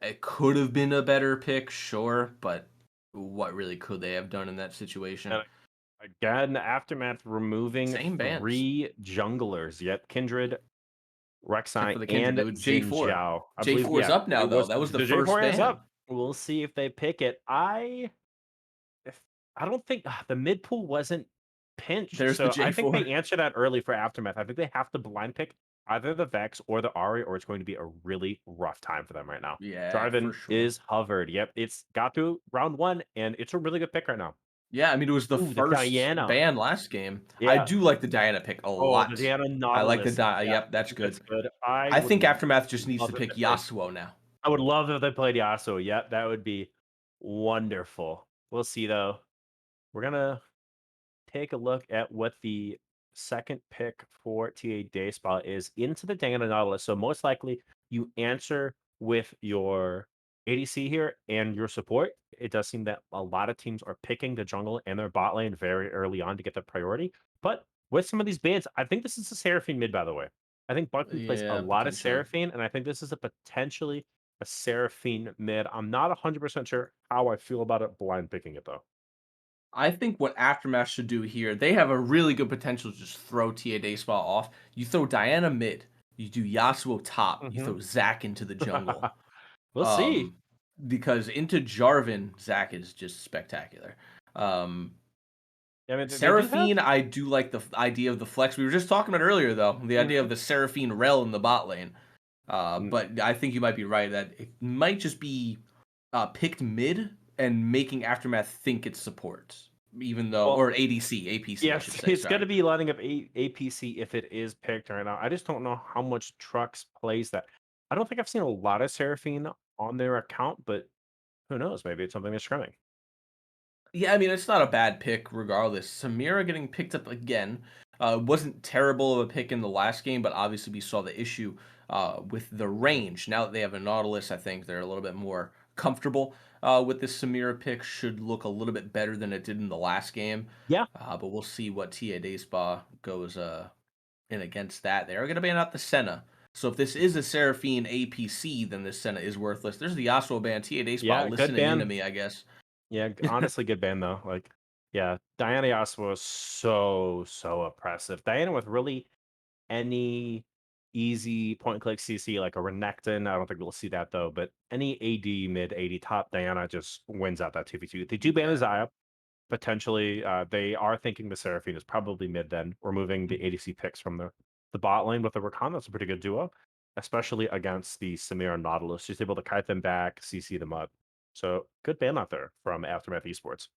It could have been a better pick, sure, but what really could they have done in that situation?
And again, Aftermath removing
Same bans,
three junglers. Yep, Kindred,
except
Rek'Sai,
for the Kindred.
and
It was
Xin
J4.
Zhao. I believe,
J4 is
yeah,
up now,
it
though.
was
That was the
the
first
J4 is
ban.
up. We'll see if they pick it. If I don't think the mid pool wasn't pinched,
There's the
so I think they
J4.
answer that early for Aftermath. I think they have to blind pick either the Vex or the Ari, or it's going to be a really rough time for them right now.
Yeah, for
Jarvan
sure.
is hovered. Yep, it's got through round one, and it's a really good pick right now.
Yeah, I mean, it was the
Ooh, the
first
Diana.
ban last game. I
Yeah.
do like the Diana pick a
Oh, the
lot.
Diana
I like the
Nautilus. Yeah,
Yep,
I
that's
think that's
good.
good. I
I
would
think Aftermath just needs
love
to
if
pick
they played.
Yasuo now.
I would love if they played Yasuo. Yep, that would be wonderful. We'll see though. We're gonna take a look at what the second pick for TA Day Spot is into the Diana Nautilus. So most likely you answer with your ADC here and your support. It does seem that a lot of teams are picking the jungle and their bot lane very early on to get the priority. But with some of these bans, I think this is a Seraphine mid, by the way. I think Bucky plays a
Yeah,
lot of
potentially.
Seraphine, and I think this is a potentially a Seraphine mid. I'm not 100% sure how I feel about it blind picking it though.
I think what Aftermath should do here, they have a really good potential to just throw TA Dayspa off. You throw Diana mid, you do Yasuo top, you
Hmm.
throw Zac into the jungle.
We'll see.
Um, because into Jarvan, Zac is just spectacular. Um,
I mean, they do have.
Seraphine, I do like the idea of the flex. We were just talking about earlier, though, the idea
Mhm.
of the Seraphine Rel in the bot lane.
Mm,
But I think you might be right that it might just be picked mid and making Aftermath think it's support, even though,
well,
or ADC, APC, I should
yes,
say.
it's going
Sorry.
to be lining up APC if it is picked right now. I just don't know how much Trucks plays that. I don't think I've seen a lot of Seraphine on their account, but who knows? Maybe it's something that's scrimming.
Yeah, I mean, it's not a bad pick regardless. Samira getting picked up again wasn't terrible of a pick in the last game, but obviously we saw the issue with the range. Now that they have a Nautilus, I think they're a little bit more comfortable with this Samira pick. Should look a little bit better than it did in the last game.
Yeah,
But we'll see what TA Dayspa goes in against that. They are going to ban out the Senna. So if this is a Seraphine APC, then this Senna is worthless. There's the Yasuo ban. TA Dayspa
yeah, good
listening into
ban.
me, I guess.
Yeah, honestly, good ban though. Like, yeah, Diana Yasuo was so oppressive. Diana with really any easy point and click CC like a Renekton. I don't think we'll see that though, but any AD mid 80 top, Diana just wins out that 2v2. They do ban the
Yeah.
Xayah. potentially. They are thinking the Seraphine is probably mid then, removing the ADC picks from the bot lane with the Rakan. That's a pretty good duo, especially against the Samira and Nautilus. She's able to kite them back, CC them up. So good ban out there from Aftermath Esports.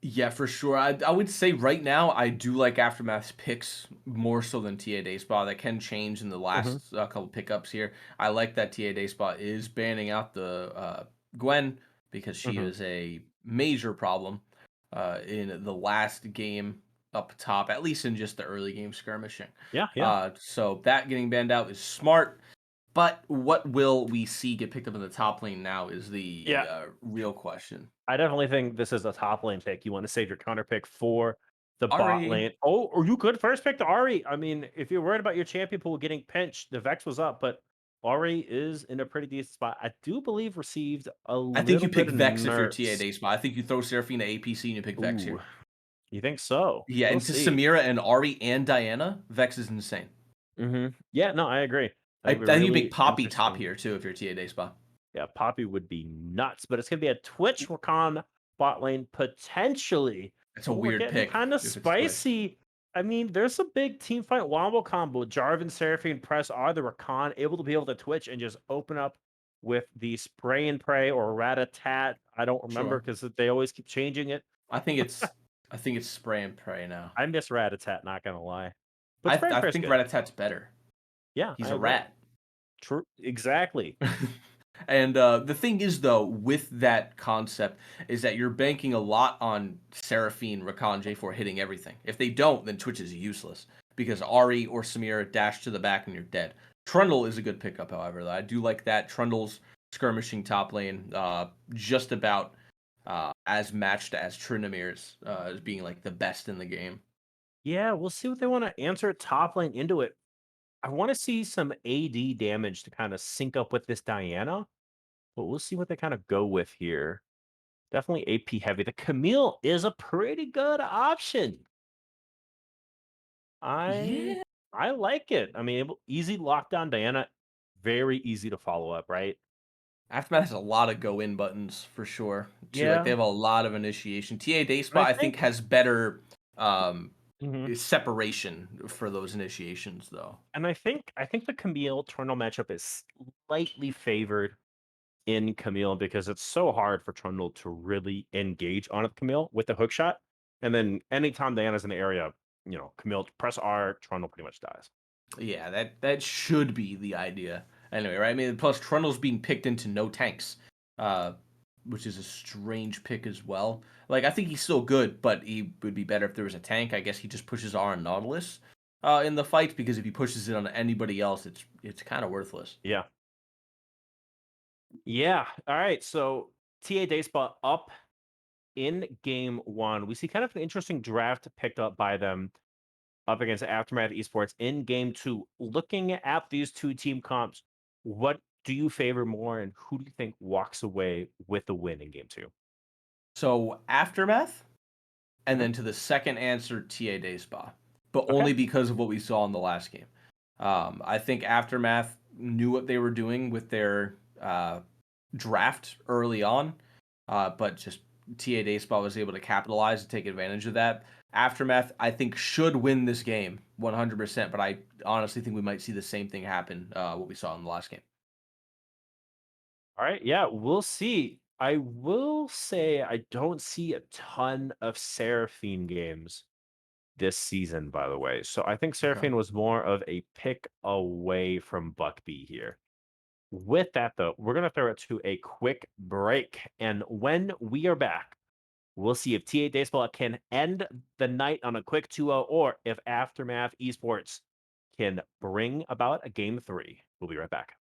Yeah, for sure. I would say right now I do like Aftermath's picks more so than TA Dayspot. That can change in the
Hmm.
last couple pickups here. I like that TA Dayspot is banning out the Gwen because she
Hmm.
is a major problem in the last game up top, at least in just the early game skirmishing.
Yeah, yeah,
So that getting banned out is smart. But what will we see get picked up in the top lane now is the
yeah.
real question.
I definitely think this is a top lane pick. You want to save your counter pick for the bot
Ari.
lane. Oh, or you could first pick the Ari. I mean, if you're worried about your champion pool getting pinched, the Vex was up, but Ari is in a pretty decent spot. I do believe received a
I think
little
you
bit
pick
of
Vex if you're TA
nerfs.
Day spot. I think you throw Seraphine to APC and you pick Vex
Ooh,
here.
you think so?
Yeah,
We'll
and to
see.
Samira and Ari and Diana, Vex is insane.
Yeah, no, I agree. I
I
think it'd be
think you pick
really
Poppy top
interesting.
here too if you're TA Day spot.
Yeah, Poppy would be nuts, but it's gonna be a Twitch Rakan bot lane potentially.
It's a
Oh, we're
weird
getting
pick
kind of
if it's Twitch.
spicy. I mean, there's a big team fight wombo combo. Jarvan, Seraphine, Press are the Rakan able to be able to Twitch and just open up with the spray and pray or rat-a-tat. I don't remember
Sure.
because they always keep changing it.
I think it's I think it's spray and pray now.
I miss rat-a-tat, not gonna lie. But spray and
I
pray's
think
good.
Ratatat's better.
Yeah,
He's
I
a
agree.
rat.
True, exactly.
And the thing is, though, with that concept, is that you're banking a lot on Seraphine, Rakan, J4 hitting everything. If they don't, then Twitch is useless because Ari or Samira dash to the back and you're dead. Trundle is a good pickup, however. Though. I do like that. Trundle's skirmishing top lane, just about as matched as Trinamir's as being like the best in the game.
Yeah, we'll see what they want to answer top lane into it. I want to see some AD damage to kind of sync up with this Diana, but we'll see what they kind of go with here. Definitely AP heavy. The Camille is a pretty good option. I
Yeah.
I like it. I mean, easy lockdown Diana, very easy to follow up, right?
Aftermath has a lot of go in buttons for sure. Too like they
Yeah,
have a lot of initiation. TA
and I
Dayspot I think
think
has better um
mhm,
separation for those initiations though.
I think the Camille Trundle matchup is slightly favored in Camille because it's so hard for Trundle to really engage on a Camille with the hook shot. And then anytime Diana's in the area, Camille press R, Trundle pretty much dies.
Yeah, that should be the idea. Anyway, right? I mean, plus Trundle's being picked into no tanks, uh, which is a strange pick as well. Like I think he's still good, but he would be better if there was a tank. I guess he just pushes R on Nautilus in the fight because if he pushes it on anybody else, it's kind of worthless.
Yeah. Yeah. All right. So TA Dayspot up in game one. We see kind of an interesting draft picked up by them up against Aftermath Esports in game two. Looking at these two team comps, what do you favor more and who do you think walks away with the win in game two?
So Aftermath, and
Mhm.
then to the second answer, TA Day Spa, but
Okay.
only because of what we saw in the last game. I think Aftermath knew what they were doing with their draft early on, but just TA Day Spa was able to capitalize and take advantage of that. Aftermath, I think, should win this game 100%, but I honestly think we might see the same thing happen, what we saw in the last game.
All right. Yeah, we'll see. I will say I don't see a ton of Seraphine games this season, by the way. So I think
Okay.
Seraphine was more of a pick away from Buckby here. With that, though, we're going to throw it to a quick break. And when we are back, we'll see if TA Baseball can end the night on a quick 2-0 or if Aftermath Esports can bring about a game three. We'll be right back.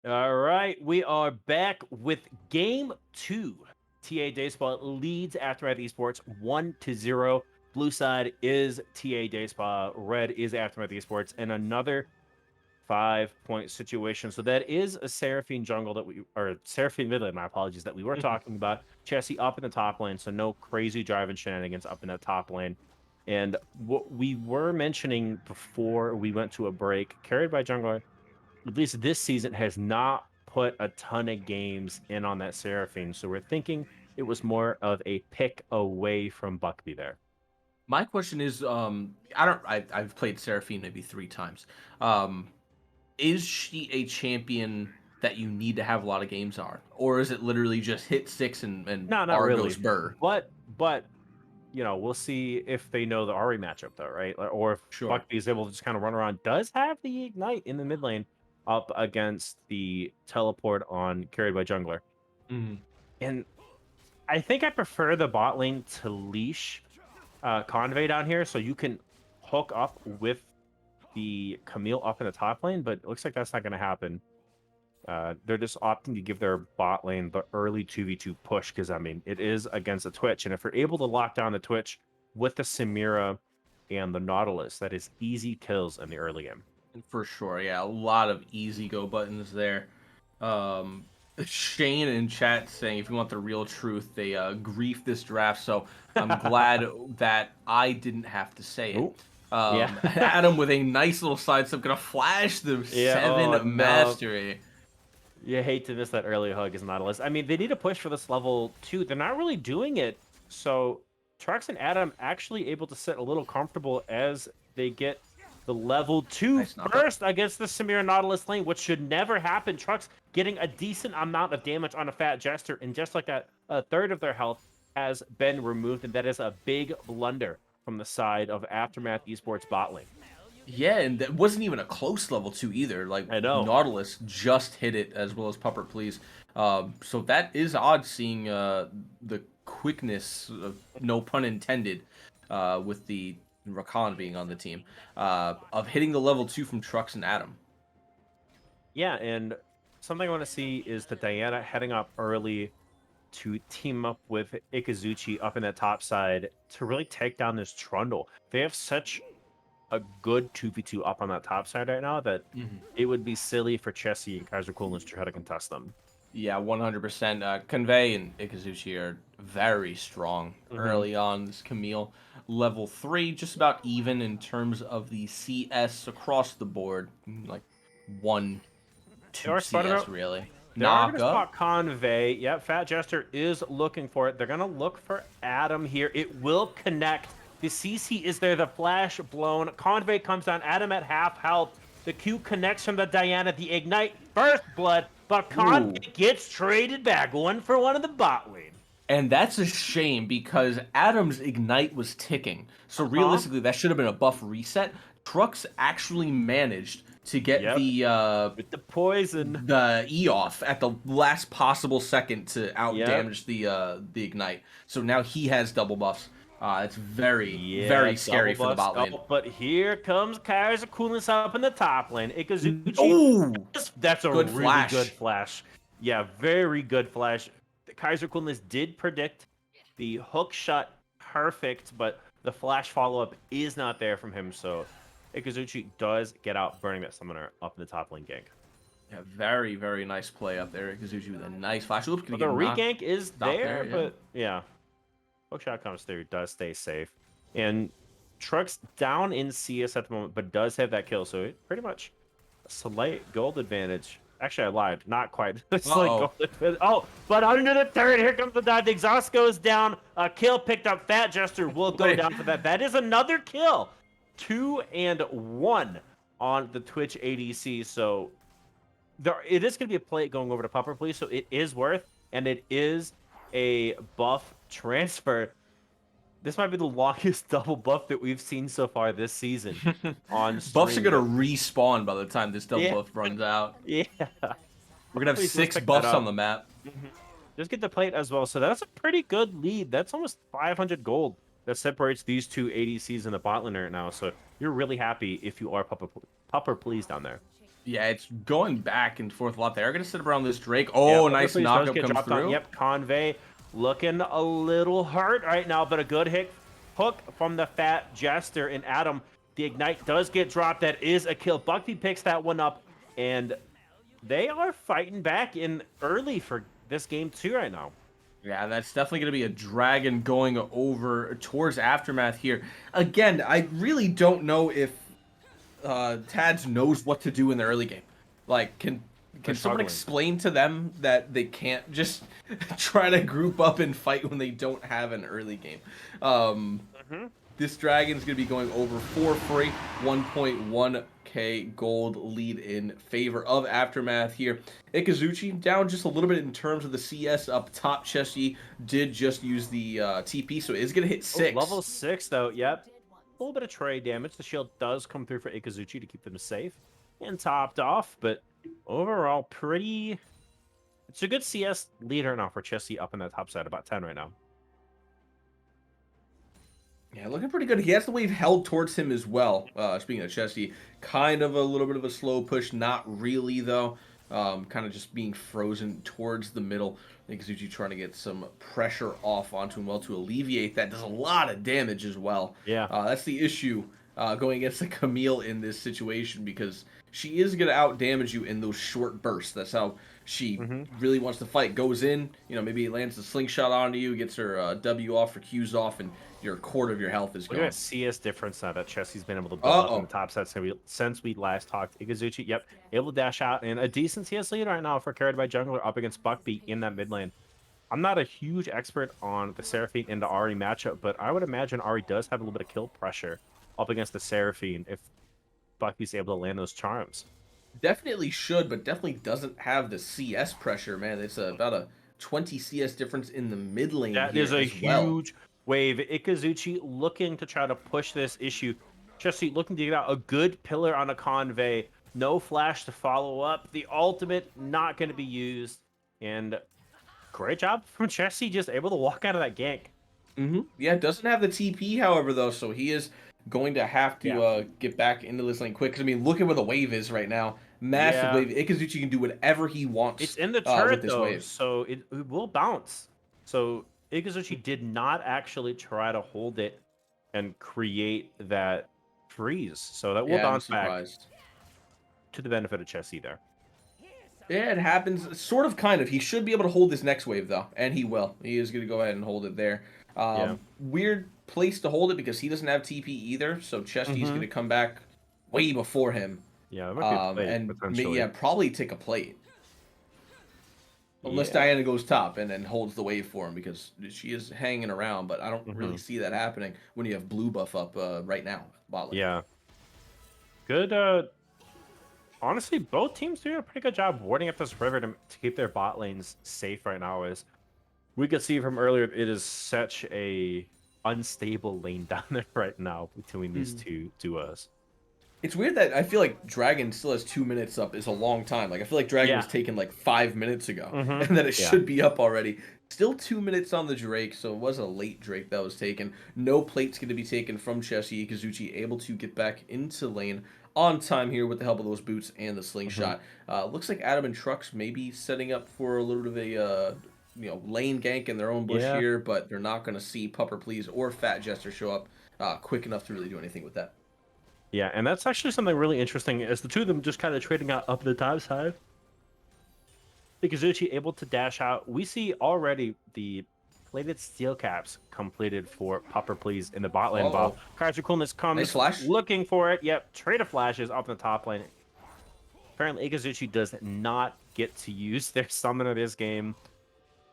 All right, we are back with game 2. TA Dayspa leads Aftermath Esports 1-0. Blue side is TA Dayspa, red is Aftermath Esports, and another 5-point situation. So that is a Seraphine jungle or Seraphine mid lane, my apologies, that we were talking about. Chessie up in the top lane, so no crazy driving shenanigans up in that top lane. And what we were mentioning before we went to a break, carried by jungler, at least this season, has not put a ton of games in on that Seraphine. So we're thinking it was more of a pick away from Buckby there.
My question is, I've played Seraphine maybe 3 times. Is she a champion that you need to have a lot of games on, or is it literally just hit 6 and
No, not
Argos
really.
burr?
But we'll see if they know the Ari matchup though, right? Or if
Sure.
Buckby is able to just kind of run around. Does have the ignite in the mid lane up against the teleport on carried by jungler.
Mhm.
And I think I prefer the bot lane to leash Convey down here, so you can hook up with the Camille up in the top lane, but it looks like that's not going to happen. They're just opting to give their bot lane the early 2v2 push because, I mean, it is against the Twitch. And if you're able to lock down the Twitch with the Samira and the Nautilus, that is easy kills in the early game.
For sure, yeah, a lot of easy go buttons there. Um, Shane in chat saying if you want the real truth, they grief this draft. So I'm glad that I didn't have to say it.
Ooh, yeah.
Adam with a nice little sidestep, gonna flash the
Yeah,
7
oh, no.
mastery.
You hate to miss that early hug as Nautilus. I mean, they need a push for this level 2. They're not really doing it. So Trux and Adam actually able to sit a little comfortable as they get the level 2
Nice knockup.
first against the Samira Nautilus lane, which should never happen. Trux getting a decent amount of damage on a Fat Jester, and just like that, a third of their health has been removed, and that is a big blunder from the side of Aftermath Esports bot lane.
Yeah, and that wasn't even a close level 2 either. Like,
I know.
Nautilus just hit it as well as Pupper Please. So that is odd seeing the quickness, no pun intended, with the Rakan being on the team, of hitting the level 2 from Trux and Adam.
Yeah, and something I want to see is the Diana heading up early to team up with Ikazuchi up in that top side to really take down this Trundle. They have such a good 2v2 up on that top side right now that it would be silly for Chessie and Kaiser Coolness to try to contest them.
Yeah, 100%. Convey and Ikazuchi are very strong early on. This Camille, level 3, just about even in terms of the CS across the board. Like 1, 2 CS, really.
They are going
Knock
to
up.
spot Convey. Yep, Fat Jester is looking for it. They're going to look for Adam here. It will connect. The CC is there. The flash blown. Convey comes down. Adam at half health. The Q connects from the Diana. The Ignite first blood. But Convey gets traded back. 1 for 1 in the bot lane.
And that's a shame because Adam's Ignite was ticking. So realistically, that should have been a buff reset. Trux actually managed to get
with the poison,
the E off at the last possible second to out damage the Ignite. So now he has double buffs. It's very scary for the bot lane.
Oh, but here comes Kaiser Coolness up in the top lane. Ikazuchi. That's a really good flash. Yeah, very good flash. Kaiser Coolness did predict the hook shot perfect, but the flash follow-up is not there from him, so Ikazuchi does get out, burning that summoner up in the top lane gank.
Yeah, very nice play up there. Ikazuchi with a nice flash.
Oops, the regank is there, but yeah. Hookshot comes through, does stay safe. And Trux down in CS at the moment, but does have that kill, so it pretty much a slight gold advantage. Actually, I lied. Not quite. Slight gold advantage. Oh, but under the third, here comes the dive. The exhaust goes down. A kill picked up. Fat Jester will go down for that. That is another kill. 2 and 1 on the Twitch ADC. So it is going to be a plate going over to Pupper Please, so it is worth, and it is a buff transfer. This might be the longest double buff that we've seen so far this season on stream.
Buffs are gonna respawn by the time this double buff runs out.
Yeah.
We're gonna have 6 buffs on the map.
Just get the plate as well. So that's a pretty good lead. That's almost 500 gold that separates these two ADCs in the bot lane right now. So you're really happy if you are Pupper Please down there.
Yeah, it's going back and forth a lot. They're going to sit around this Drake.
Yeah,
Oh,
Pepper
nice
Please does
knockup
get
comes
dropped on.
through.
Yep, Convey looking a little hurt right now, but a good hook from the Fat Jester. And Adam, the Ignite does get dropped. That is a kill. Buckby picks that one up, and they are fighting back in early for this game too right now.
Yeah, that's definitely going to be a dragon going over towards Aftermath here. Again, I really don't know if Tads knows what to do in the early game. Like, can
They're
someone
struggling.
explain to them that they can't just try to group up and fight when they don't have an early game? This dragon's going to be going over for free. 1.1k gold lead in favor of Aftermath here. Ikazuchi down just a little bit in terms of the CS up top. Chesty did just use the TP, so it is going to hit 6.
Oh, level 6, though. Yep. A little bit of trade damage. The shield does come through for Ikazuchi to keep them safe and topped off, but overall, pretty... It's a good CS leader now for Chesty up in that top side, about 10 right now.
Yeah, looking pretty good. He has the wave held towards him as well. Speaking of Chesty, kind of a little bit of a slow push. Not really, though. Kind of just being frozen towards the middle. I think Zuchi trying to get some pressure off onto him well to alleviate that. Does a lot of damage as well.
Yeah.
That's the issue going against a Camille in this situation, because she is going to out damage you in those short bursts. That's how she really wants to fight. Goes in, maybe it lands the slingshot onto you, gets her W off or Q's off, and your quarter of your health is
Look
gone.
at that CS difference now that Chesty's been able to build up in the top set since we last talked. Ikazuchi, yep, able to dash out, and a decent CS lead right now for Carried by Jungler up against Buckbeat in that mid lane. I'm not a huge expert on the Seraphine and the Ahri matchup, but I would imagine Ahri does have a little bit of kill pressure up against the Seraphine if Buckbeat's able to land those charms.
Definitely should, but definitely doesn't have the CS pressure, man. It's about a 20 CS difference in the mid lane
That
here
is a
as well.
huge wave. Ikazuchi looking to try to push this issue. Chesty looking to get out a good pillar on a convey. No flash to follow up. The ultimate not going to be used. And great job from Chesty, just able to walk out of that gank.
Yeah, doesn't have the TP, however, though, so he is going to have to get back into this lane quick. Because, I mean, look at where the wave is right now. Massive wave. Ikazuchi can do whatever he wants.
It's in the turret,
with this
though,
wave.
so it will bounce. So Ikazuchi did not actually try to hold it and create that freeze. So that will bounce back to the benefit of Chesty there.
Yeah, it happens. Sort of, kind of. He should be able to hold this next wave, though, and he will. He is going to go ahead and hold it there. Weird place to hold it because he doesn't have TP either, so Chesty's going to come back way before him.
Yeah, that might be a plate,
and
potentially.
probably take a plate. Unless Diana goes top and then holds the wave for him, because she is hanging around, but I don't really see that happening when you have blue buff up right now. Bot lane.
Yeah. Good. Honestly, both teams doing a pretty good job warding up this river to keep their bot lanes safe right now. As we could see from earlier, it is such a unstable lane down there right now between these two duos.
It's weird that I feel like Dragon still has 2 minutes up is a long time. Like, I feel like Dragon was taken like 5 minutes ago, and that it should be up already. Still 2 minutes on the Drake, so it was a late Drake that was taken. No plate's going to be taken from Chesty. Ikazuchi able to get back into lane on time here with the help of those boots and the slingshot. Looks like Adam and Trucks maybe setting up for a little bit of a lane gank in their own bush here, but they're not going to see Pupper Please or Fat Jester show up quick enough to really do anything with that.
Yeah, and that's actually something really interesting, is the two of them just kind of trading out up the top side. Ikazuchi able to dash out. We see already the plated steel caps completed for Pupper Please in the bot lane. While Kaiser Coolness comes looking for it. Yep, trade of flashes up in the top lane. Apparently, Ikazuchi does not get to use their summoner this game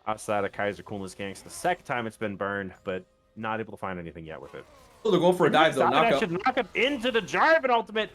outside of Kaiser Coolness ganks. The second time it's been burned, but not able to find anything yet with it.
Oh, they're going for a dive, though.
Knock up into the Jarvan ultimate,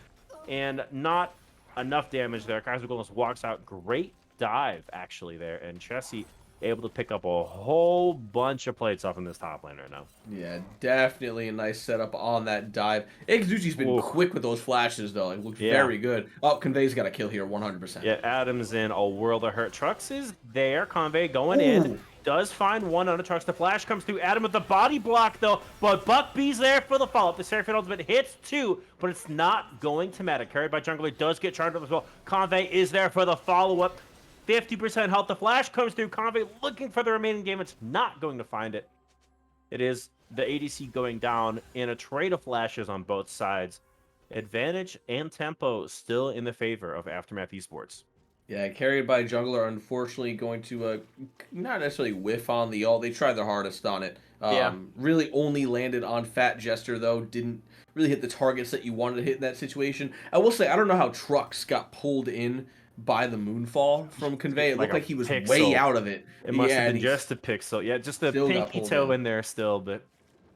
and not enough damage there. Kaiser Coolness walks out. Great dive, actually, there. And Chesty able to pick up a whole bunch of plates off in this top lane right now.
Yeah, definitely a nice setup on that dive. Ikazuchi's been quick with those flashes, though. It looks very good. Oh, Convey's got a kill here, 100%.
Yeah, Adam's in a world of hurt. Trucks is there. Convey going in. does find one on the trucks. The flash comes through. Adam with the body block, though. But Buck B's there for the follow-up. The Seraphine ultimate hits 2, but it's not going to matter. Carried by Jungler, does get charged up as well. Convey is there for the follow-up. 50% health. The flash comes through. Convey looking for the remaining game. It's not going to find it. It is the ADC going down in a trade of flashes on both sides. Advantage and tempo still in the favor of Aftermath Esports.
Yeah, carried by jungler, unfortunately going to not necessarily whiff on the ult. They tried their hardest on it.
Yeah.
Really only landed on Fat Jester, though. Didn't really hit the targets that you wanted to hit in that situation. I will say, I don't know how Trucks got pulled in by the Moonfall from Convey. It
Like
looked
a
like he was
pixel.
way out of it.
It must have
and
been just a pixel. Yeah, just the
still got
pinky
pulled
toe
in.
in there still, but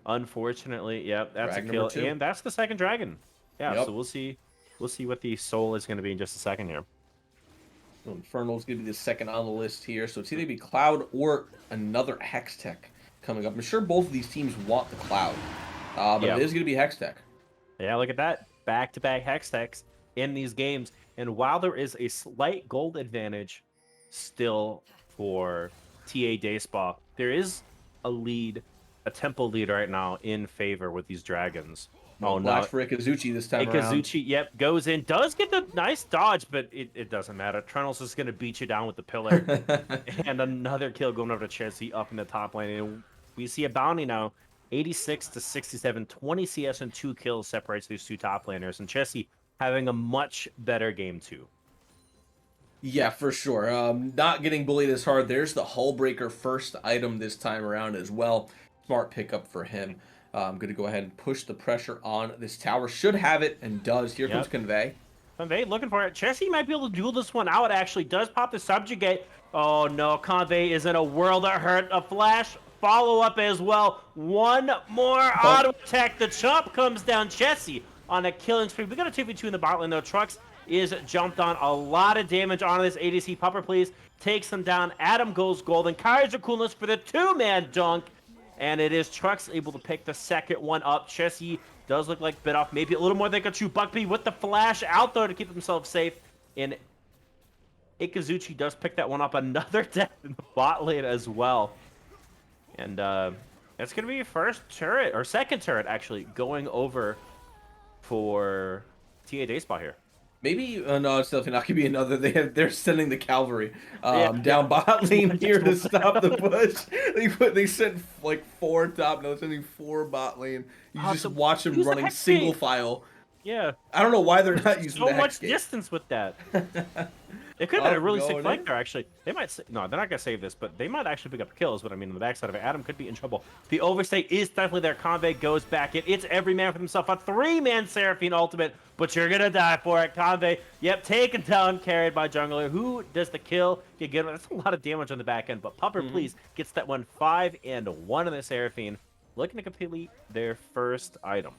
unfortunately, yeah, that's
Drag
a kill.
number 2.
And that's the second dragon. Yeah,
Yep.
so we'll see what the soul is going to be in just a second here.
So Infernal's going to be the second on the list here. So it's either be Cloud or another Hextech coming up. I'm sure both of these teams want the Cloud. But
Yeah.
it is going to be Hextech.
Yeah, look at that. Back-to-back Hextechs in these games. And while there is a slight gold advantage still for TA Dayspa, there is a lead, a tempo lead right now in favor with these dragons.
Oh,
no.
Blast for Ikazuchi this time around.
Ikazuchi, yep, goes in, does get the nice dodge, but it doesn't matter. Trenel's just going to beat you down with the pillar. And another kill going over to Chelsea up in the top lane. And we see a bounty now, 86 to 67, 20 CS and 2 kills separates these two top laners. And Chelsea having a much better game too.
Yeah, for sure. Not getting bullied as hard. There's the Hullbreaker first item this time around as well. Smart pickup for him. I'm going to go ahead and push the pressure on this tower. Should have it, and does. Here comes Convey.
Convey looking for it. Chelsea might be able to duel this one out. Actually, does pop the subjugate. Oh no, Convey is in a world of hurt. A flash follow-up as well. One more auto attack. The chomp comes down. Chelsea on a killing spree. We got a 2v2 in the bot lane though. Trucks is jumped on. A lot of damage onto this ADC. Pupper, please, takes them down. Adam goes gold. And Kaiser coolness for the 2-man dunk. And it is Trucks able to pick the second one up. Chelsea does look like bit off. Maybe a little more than they could chew. Buckby with the flash out there to keep himself safe. And Ikazuchi does pick that one up. Another death in the bot lane as well. And it's going to be first turret, or second turret actually, going over for TA Dayspa here.
Maybe, no, it's definitely not going to be another. They're sending the cavalry down bot lane here to stop the push. They sent like 4 top, no, sending 4 bot lane. You just watch them running single file.
Yeah.
I don't know why they're not using
so much distance with that. It could have been a really sick fight
in.
there, actually. They might no, they're not going to save this, but they might actually pick up kills. But I mean, on the backside of it, Adam could be in trouble. The overstay is definitely there. Convey goes back in. It's every man for himself. A 3-man Seraphine ultimate, but you're going to die for it. Convey, yep, taken down, carried by Jungler. Who does the kill? Get good. That's a lot of damage on the back end, but Pupper, please, gets that one 5 and 1 on the Seraphine, looking to complete their first item.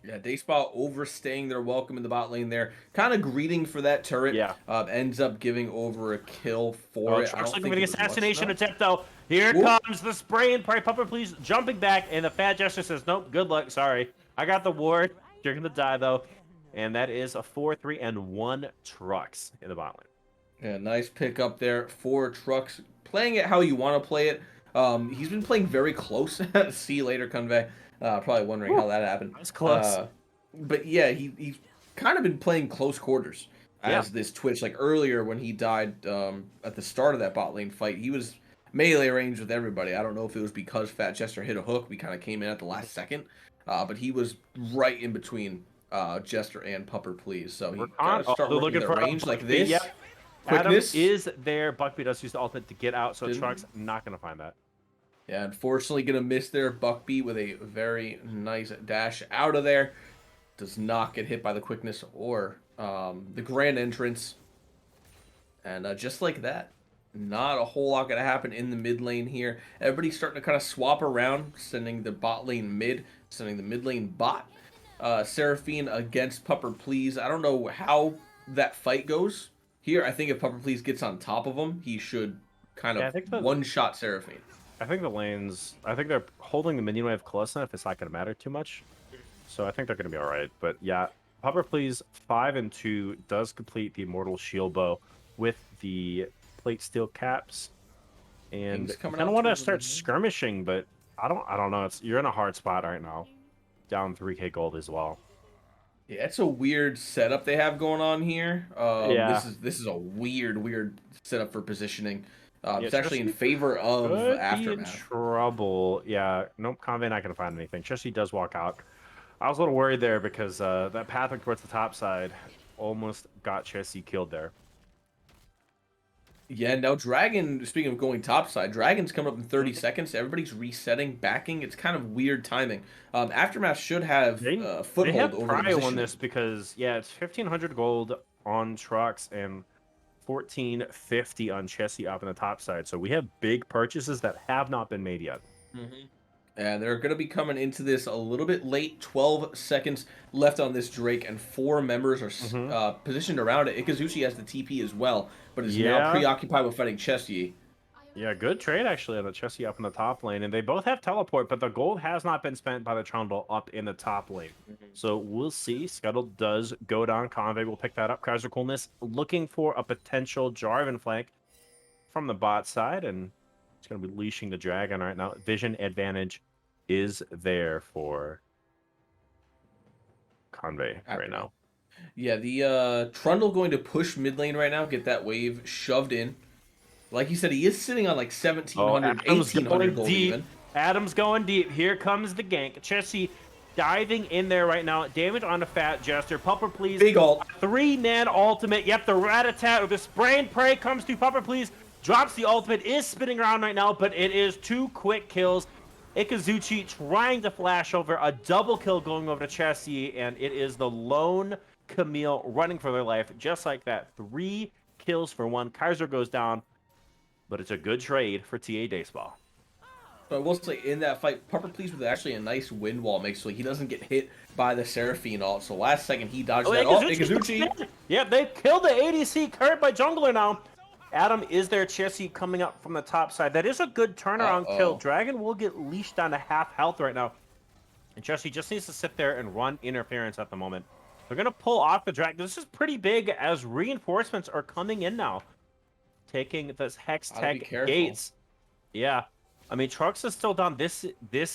Yeah, Dayspa overstaying their welcome in the bot lane there. Kind of greeting for that turret.
Yeah.
Ends up giving over a kill for it.
Trucks looking for the assassination attempt, though. Here comes the spray and pray. Pupper, please, jumping back. And the Fat Jester says, nope, good luck. Sorry. I got the ward. You're going to die, though. And that is a 4-3 and 1 Trucks in the bot lane.
Yeah, nice pick up there for Trucks. Playing it how you want to play it. He's been playing very close. See you later, Convey. Probably wondering how that happened.
That's close.
But yeah, he's kind of been playing close quarters as this Twitch. Like earlier when he died at the start of that bot lane fight, he was melee range with everybody. I don't know if it was because Fat Jester hit a hook. We kind of came in at the last second. But he was right in between Jester and Pupper, please. So he got to start looking at range like this.
Yep.
Quickness.
Adam is there. Buckby does use the ultimate to get out, so Trucks not going to find that.
Yeah, unfortunately going to miss there. Buckby with a very nice dash out of there. Does not get hit by the quickness or the grand entrance. And just like that, not a whole lot going to happen in the mid lane here. Everybody's starting to kind of swap around, sending the bot lane mid, sending the mid lane bot. Seraphine against Pupper Please. I don't know how that fight goes here. I think if Pupper Please gets on top of him, he should kind of one-shot Seraphine.
I think the lanes, I think they're holding the minion wave close enough. It's not going to matter too much. So I think they're going to be all right. But yeah, Pupper Please 5 and 2 does complete the Immortal Shield Bow with the plate steel caps. And
King's
you
coming
kind of
out
want to
towards the
start
mid lane.
skirmishing, but I don't know. You're in a hard spot right now. Down 3K gold as well.
Yeah, it's a weird setup they have going on here.
Yeah.
This is a weird setup for positioning.
Yeah,
It's actually in
Chelsea
favor of
could be in
Aftermath.
trouble. Yeah, nope, Convey not going to find anything. Chelsea does walk out. I was a little worried there because that pathing towards the top side almost got Chelsea killed there.
Yeah, now Dragon, speaking of going topside, Dragon's coming up in 30
Mhm.
seconds. Everybody's resetting, backing. It's kind of weird timing. Aftermath should have
They
foothold
have
over the
prio on
positioning.
this because yeah, it's 1,500 gold on trucks and 1,450 on Chelsea up in the top side. So we have big purchases that have not been made yet.
And they're going to be coming into this a little bit late. 12 seconds left on this Drake, and 4 members
Mhm.
are positioned around it. Ikazuchi has the TP as well, but is now
Yeah,
preoccupied with fighting Chesty.
yeah, good trade actually on the Chelsea up in the top lane, and they both have teleport, but the gold has not been spent by the Trundle up in the top lane. So we'll see. Scuttle does go down. Convey will pick that up. Kaiser Coolness looking for a potential Jarvan flank from the bot side, and it's going to be leashing the dragon right now. Vision advantage is there for Convey right
Aftermath.
now.
Yeah, the Trundle going to push mid lane right now, get that wave shoved in. Like you said, he is sitting on like
Oh,
1,700,
Adam's
1,800
going
gold
deep.
even.
Adam's going deep. Here comes the gank. Chessie diving in there right now. Damage on the Fat Jester. Pupper, please.
Big ult.
3-man ultimate. Yep, the rat-a-tat or the spray and pray comes to Pupper, please. Drops the ultimate. Is spinning around right now, but it is 2 quick kills. Ikazuchi trying to flash over. A double kill going over to Chessie, and it is the lone Camille running for their life. Just like that. 3 kills for 1. Kaiser goes down. But it's a good trade for TA Baseball.
But I will say, in that fight, Pupper Please with actually a nice wind wall makes so he doesn't get hit by the Seraphine ult. So last second, he dodged that. Oh, Ikazuchi!
Yeah, they killed the ADC Kurt by jungler now. Adam is there. Chessie coming up from the top side. That is a good turnaround kill. Dragon will get leashed down to half health right now. And Chessie just needs to sit there and run interference at the moment. They're going to pull off the Dragon. This is pretty big as reinforcements are coming in now. Taking this Hex Tech gates. Yeah. I mean, Trucks is still down. This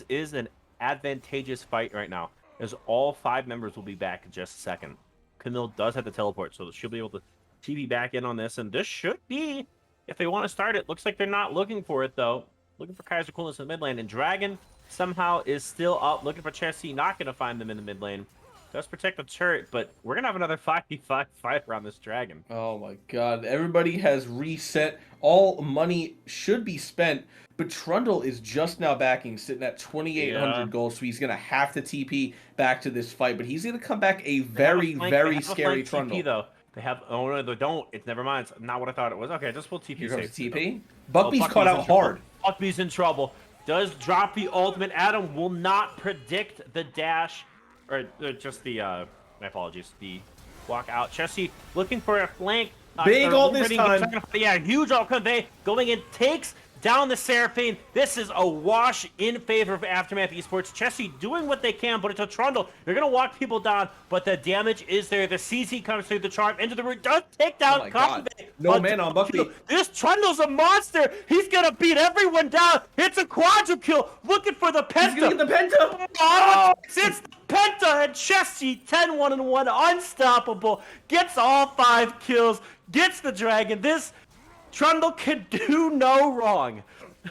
is an advantageous fight right now, as all 5 members will be back in just a second. Camille does have the teleport, so she'll be able to TV back in on this, and this should be, if they want to start it. Looks like they're not looking for it, though. Looking for Kaiser Coolness in the mid lane, and Dragon somehow is still up, looking for Chessie, not going to find them in the mid lane. Does protect the turret, but we're going to have another 5v5 fight around this Dragon.
Oh my god, everybody has reset. All money should be spent, but Trundle is just now backing, sitting at 2,800 gold, so he's going to have to TP back to this fight, but he's going to come back a very scary Trundle.
TP, though. They have, oh no, they don't. It's never mind. It's not what I thought it was. Okay, just pull TP.
Here comes
safe.
TP. Buckbee's caught out hard.
Buckbee's in trouble. Does drop the ultimate. Adam will not predict the dash, or just the, my apologies, the walk out. Chessie looking for a flank.
Big ult this time.
Yeah, huge ult Convey going in, takes down the Seraphine. This is a wash in favor of Aftermath Esports. Chessie doing what they can, but it's a Trundle. They're going to walk people down, but the damage is there. The CC comes through the charm into the root. Does take down Convey.
No man on Buckbee.
This Trundle's a monster. He's going to beat everyone down. It's a quadruple kill. Looking for the Penta.
He's going to get the Penta.
Oh, it's the Penta, and Chessie 10-1-1, unstoppable. Gets all 5 kills. Gets the Dragon. This Trundle can do no wrong.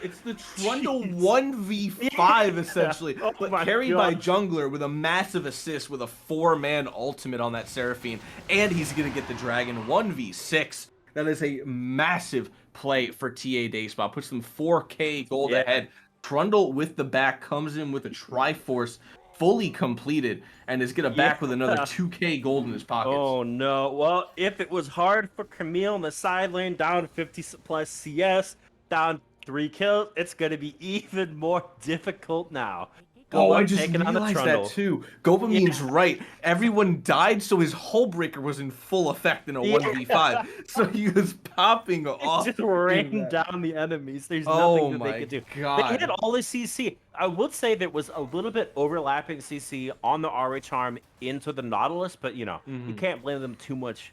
It's the Trundle 1v5 essentially,
Oh
but carried by Jungler with a massive assist with a 4-man ultimate on that Seraphine, and he's gonna get the Dragon 1v6. That is a massive play for TA Dayspa. Puts them 4k gold ahead. Trundle with the back comes in with a Triforce fully completed and is gonna back with another 2k gold in his pockets.
Oh no. Well, if it was hard for Camille in the side lane, down 50 plus CS, down 3 kills, it's gonna be even more difficult now.
Oh, I just realized that too. Gopameme's right. Everyone died, so his hull breaker was in full effect in a 1v5. So he was popping off.
Just rain down the enemies. There's nothing that they could do.
God.
They hit all the CC. I would say there was a little bit overlapping CC on the RA charm into the Nautilus, but you know, you can't blame them too much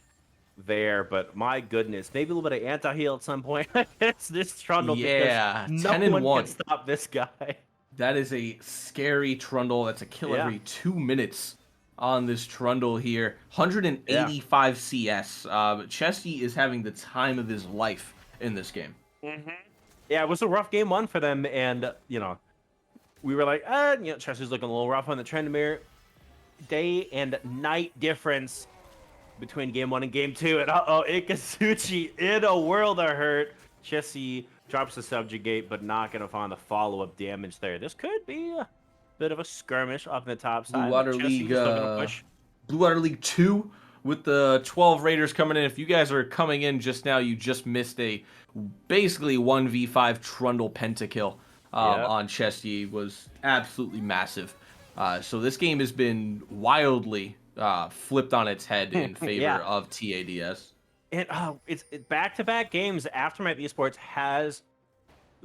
there, but my goodness, maybe a little bit of anti-heal at some point. It's this Trundle because
Yeah,
no
10 and
one can
1.
stop this guy.
That is a scary Trundle. That's a kill
Yeah,
every 2 minutes on this Trundle here.
yeah.
185 CS. Chesty is having the time of his life in this game.
Yeah, it was a rough game one for them, and we were like, Chester's looking a little rough on the Trendemir. Day and night difference between game one and game two, and Ikazuchi in a world of hurt. Chessie drops the subjugate, but not gonna find the follow-up damage there. This could be a bit of a skirmish up in the top
Blue
side, but
Water
Chessie
League,
is still gonna push.
Blue Water League 2 with the 12 Raiders coming in. If you guys are coming in just now, you just missed a basically 1v5 Trundle pentakill
Yeah.
on Chesty. Was absolutely massive. So this game has been wildly flipped on its head in favor
Yeah.
of TADS.
And it's back-to-back games. Aftermath Esports has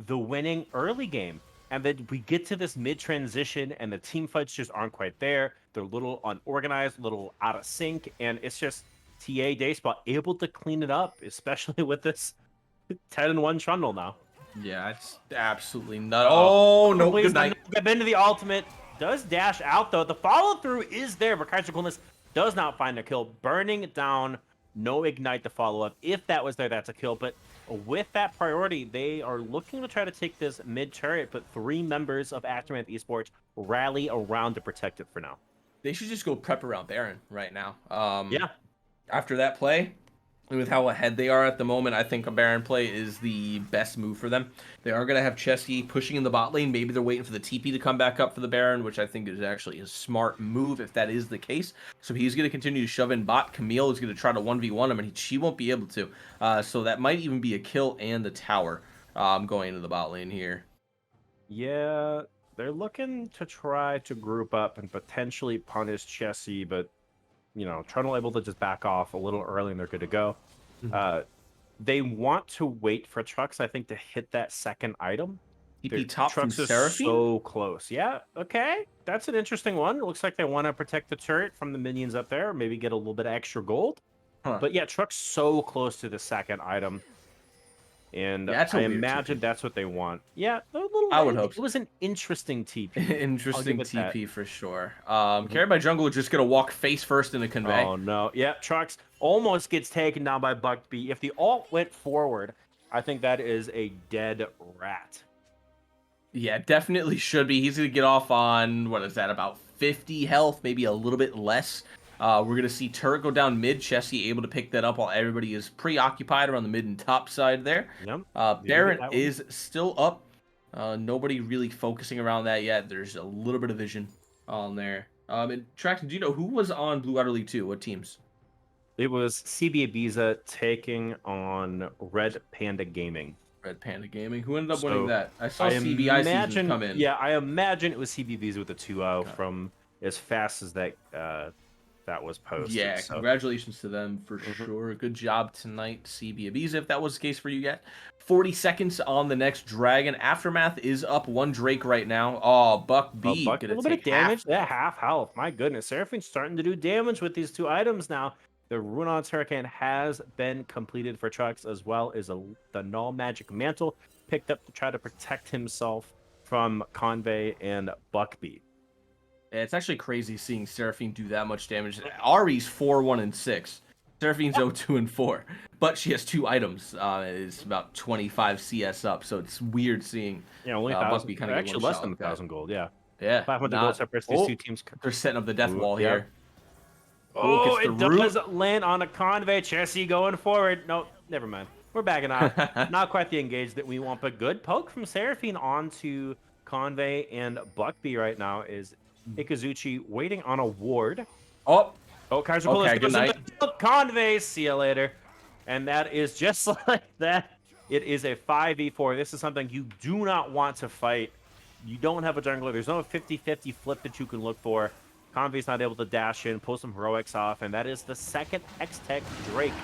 the winning early game, and then we get to this mid-transition, and the team fights just aren't quite there. They're a little unorganized, a little out of sync, and it's just TA Dayspot able to clean it up, especially with this 10-1 Trundle now.
Yeah, it's absolutely not. Oh, no,
Please,
good night.
Get into the ultimate. Does dash out, though. The follow-through is there, but Kaiser Coolness does not find a kill. Burning it down, no ignite to follow up. If that was there, that's a kill. But with that priority, they are looking to try to take this mid-turret, but 3 members of Aftermath Esports rally around to protect it for now.
They should just go prep around Baron right now.
Yeah.
After that play, with how ahead they are at the moment, I think a Baron play is the best move for them. They are going to have Chesty pushing in the bot lane. Maybe they're waiting for the TP to come back up for the Baron, which I think is actually a smart move if that is the case. So he's going to continue to shove in bot. Camille is going to try to 1v1 him, and she won't be able to. So that might even be a kill and the tower going into the bot lane here.
Yeah, they're looking to try to group up and potentially punish Chessie, but Trundle able to just back off a little early and they're good to go. They want to wait for Trucks, I think, to hit that second item.
TP top from
Trucks is
Seraphine?
so close. Yeah, okay. That's an interesting one. It looks like they want to protect the turret from the minions up there, maybe get a little bit of extra gold. But yeah, Truck's so close to the second item. And
Yeah,
I imagine that's what they want. Yeah,
I would hope so.
It was an interesting TP.
Interesting TP for sure. Carried by Jungle, just gonna walk face first in the convey.
Oh no, yeah, Trucks almost gets taken down by Buckby. If the ult went forward, I think that is a dead rat.
Yeah, definitely should be. He's gonna get off on, what is that, about 50 health, maybe a little bit less. We're gonna see turret go down mid. Chessie able to pick that up while everybody is preoccupied around the mid and top side there.
Yep.
Baron is still up. Nobody really focusing around that yet. There's a little bit of vision on there. And Traxton, do you know who was on Blue Water League 2? What teams?
It was CB Ibiza taking on Red Panda Gaming.
Red Panda Gaming. Who ended up winning that? I saw CBI season come in.
Yeah, I imagine it was CB Ibiza with a 2-0 from as fast as that was posted.
Yeah,
so.
Congratulations to them for sure. Good job tonight, CB Ibiza, if that was the case for you yet. 40 seconds on the next Dragon. Aftermath is up 1 Drake right now. Oh, Buck B.
A little bit of damage. Yeah, half health. My goodness. Seraphine's starting to do damage with these 2 items now. The Runeon's Hurricane has been completed for Trucks, as well as the Null Magic Mantle picked up to try to protect himself from Convey and Buckby.
It's actually crazy seeing Seraphine do that much damage. Ari's 4-1-6. Seraphine's 0-2-4. But she has 2 items. It's about 25 CS up, so it's weird seeing
only 1,000. Kind of actually less than 1,000 gold, yeah.
Yeah.
500 gold separates these 2 teams.
They're setting up the death wall here.
Oh, it does land on a Convey. Chessie going forward. No, never mind. We're backing off. Not quite the engage that we want, but good poke from Seraphine onto Convey and Buckby right now is Ikazuchi waiting on a ward. Oh, Kaiser Coolness goes into Convey. See you later. And that is just like that. It is a 5v4. This is something you do not want to fight. You don't have a jungler. There's no 50-50 flip that you can look for. Convey's not able to dash in, pull some heroics off, and that is the second X-Tech Drake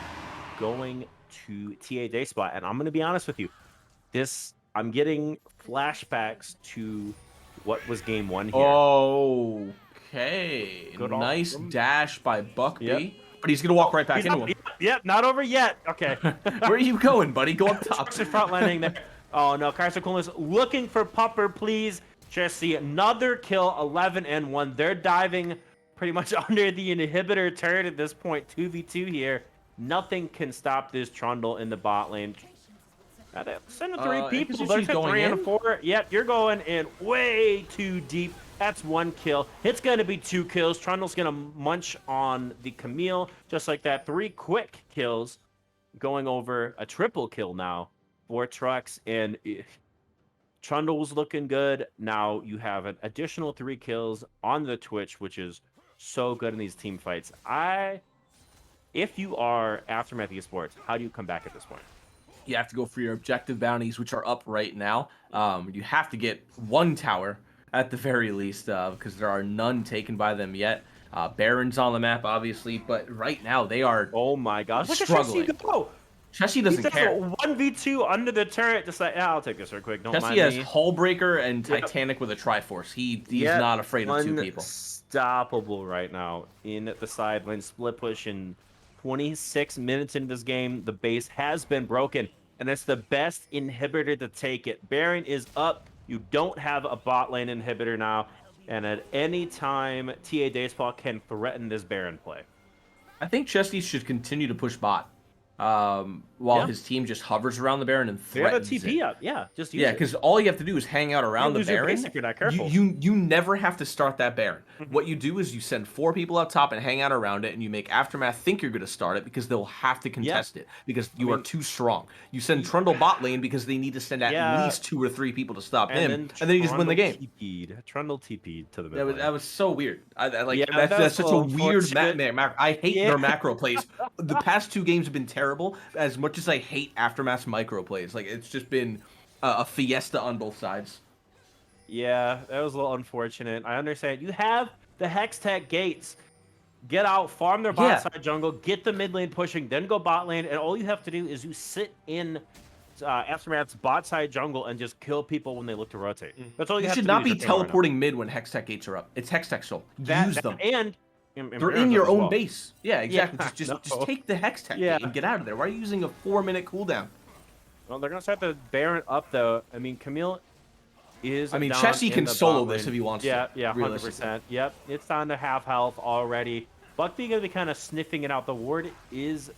going to TA Dayspot. And I'm going to be honest with you. I'm getting flashbacks to what was game 1 here.
Okay. Nice dash by Buckby. but he's gonna walk right back
He's
into
up.
him.
Yep, not over yet. Okay.
Where are you going, buddy? Go up top.
Trucks in front landing there. Oh no, Kaiser Coolness looking for Pupper, please. Just see another kill, 11-1. They're diving pretty much under the inhibitor turret at this point. 2v2 here. Nothing can stop this Trundle in the bot lane. Send three people. There's a 3 and a 4. Yep, you're going in way too deep. That's 1 kill. It's going to be 2 kills. Trundle's going to munch on the Camille. Just like that. 3 quick kills. Going over a triple kill now for Trucks. And Trundle's looking good. Now you have an additional 3 kills on the Twitch, which is so good in these team fights. If you are Aftermath Esports, how do you come back at this point?
You have to go for your objective bounties, which are up right now. You have to get 1 tower at the very least, because there are none taken by them yet. Baron's on the map, obviously, but right now they are
oh my gosh,
struggling.
Look at Chessie go.
Chessie doesn't care.
1v2 under the turret, just like, I'll take this real quick. Don't
Chessie
mind
has
me.
Hullbreaker and Titanic with a Triforce. He's not afraid of 2 people.
Unstoppable right now in the side lane. Split push in 26 minutes into this game. The base has been broken, and it's the best inhibitor to take it. Baron is up. You don't have a bot lane inhibitor now, and at any time, TA Dayspaw can threaten this Baron play.
I think Chessie should continue to push bot. While his team just hovers around the Baron and threatens
it. TP up, just use
yeah,
it.
because all you have to do is hang out around the Baron.
If you're not careful.
You never have to start that Baron. What you do is you send 4 people up top and hang out around it, and you make Aftermath think you're going to start it because they'll have to contest it because you are too strong. You send Trundle bot lane because they need to send at least 2 or 3 people to stop him, and then you just win the game.
Trundle TP'd to the middle.
That was so weird. That's such a weird macro. I hate their macro plays. The past 2 games have been terrible. As much as I hate Aftermath's micro plays, like it's just been a fiesta on both sides.
Yeah, that was a little unfortunate. I understand. You have the Hextech gates. Get out, farm their bot side jungle, get the mid lane pushing, then go bot lane, and all you have to do is you sit in Aftermath's bot side jungle and just kill people when they look to rotate. That's all you have to do.
You should not be teleporting mid when Hextech gates are up. It's Hextech soul. Use them.
And
they're in your own base. Yeah, exactly. Just take the Hextech gate and get out of there. Why are you using a 4-minute cooldown?
Well, they're gonna start the Baron up though. I mean, Camille is.
I mean, Chessie can solo this if he wants to.
Yeah, 100%. Yep, it's down to half health already. Buckby gonna be kind of sniffing it out. The ward is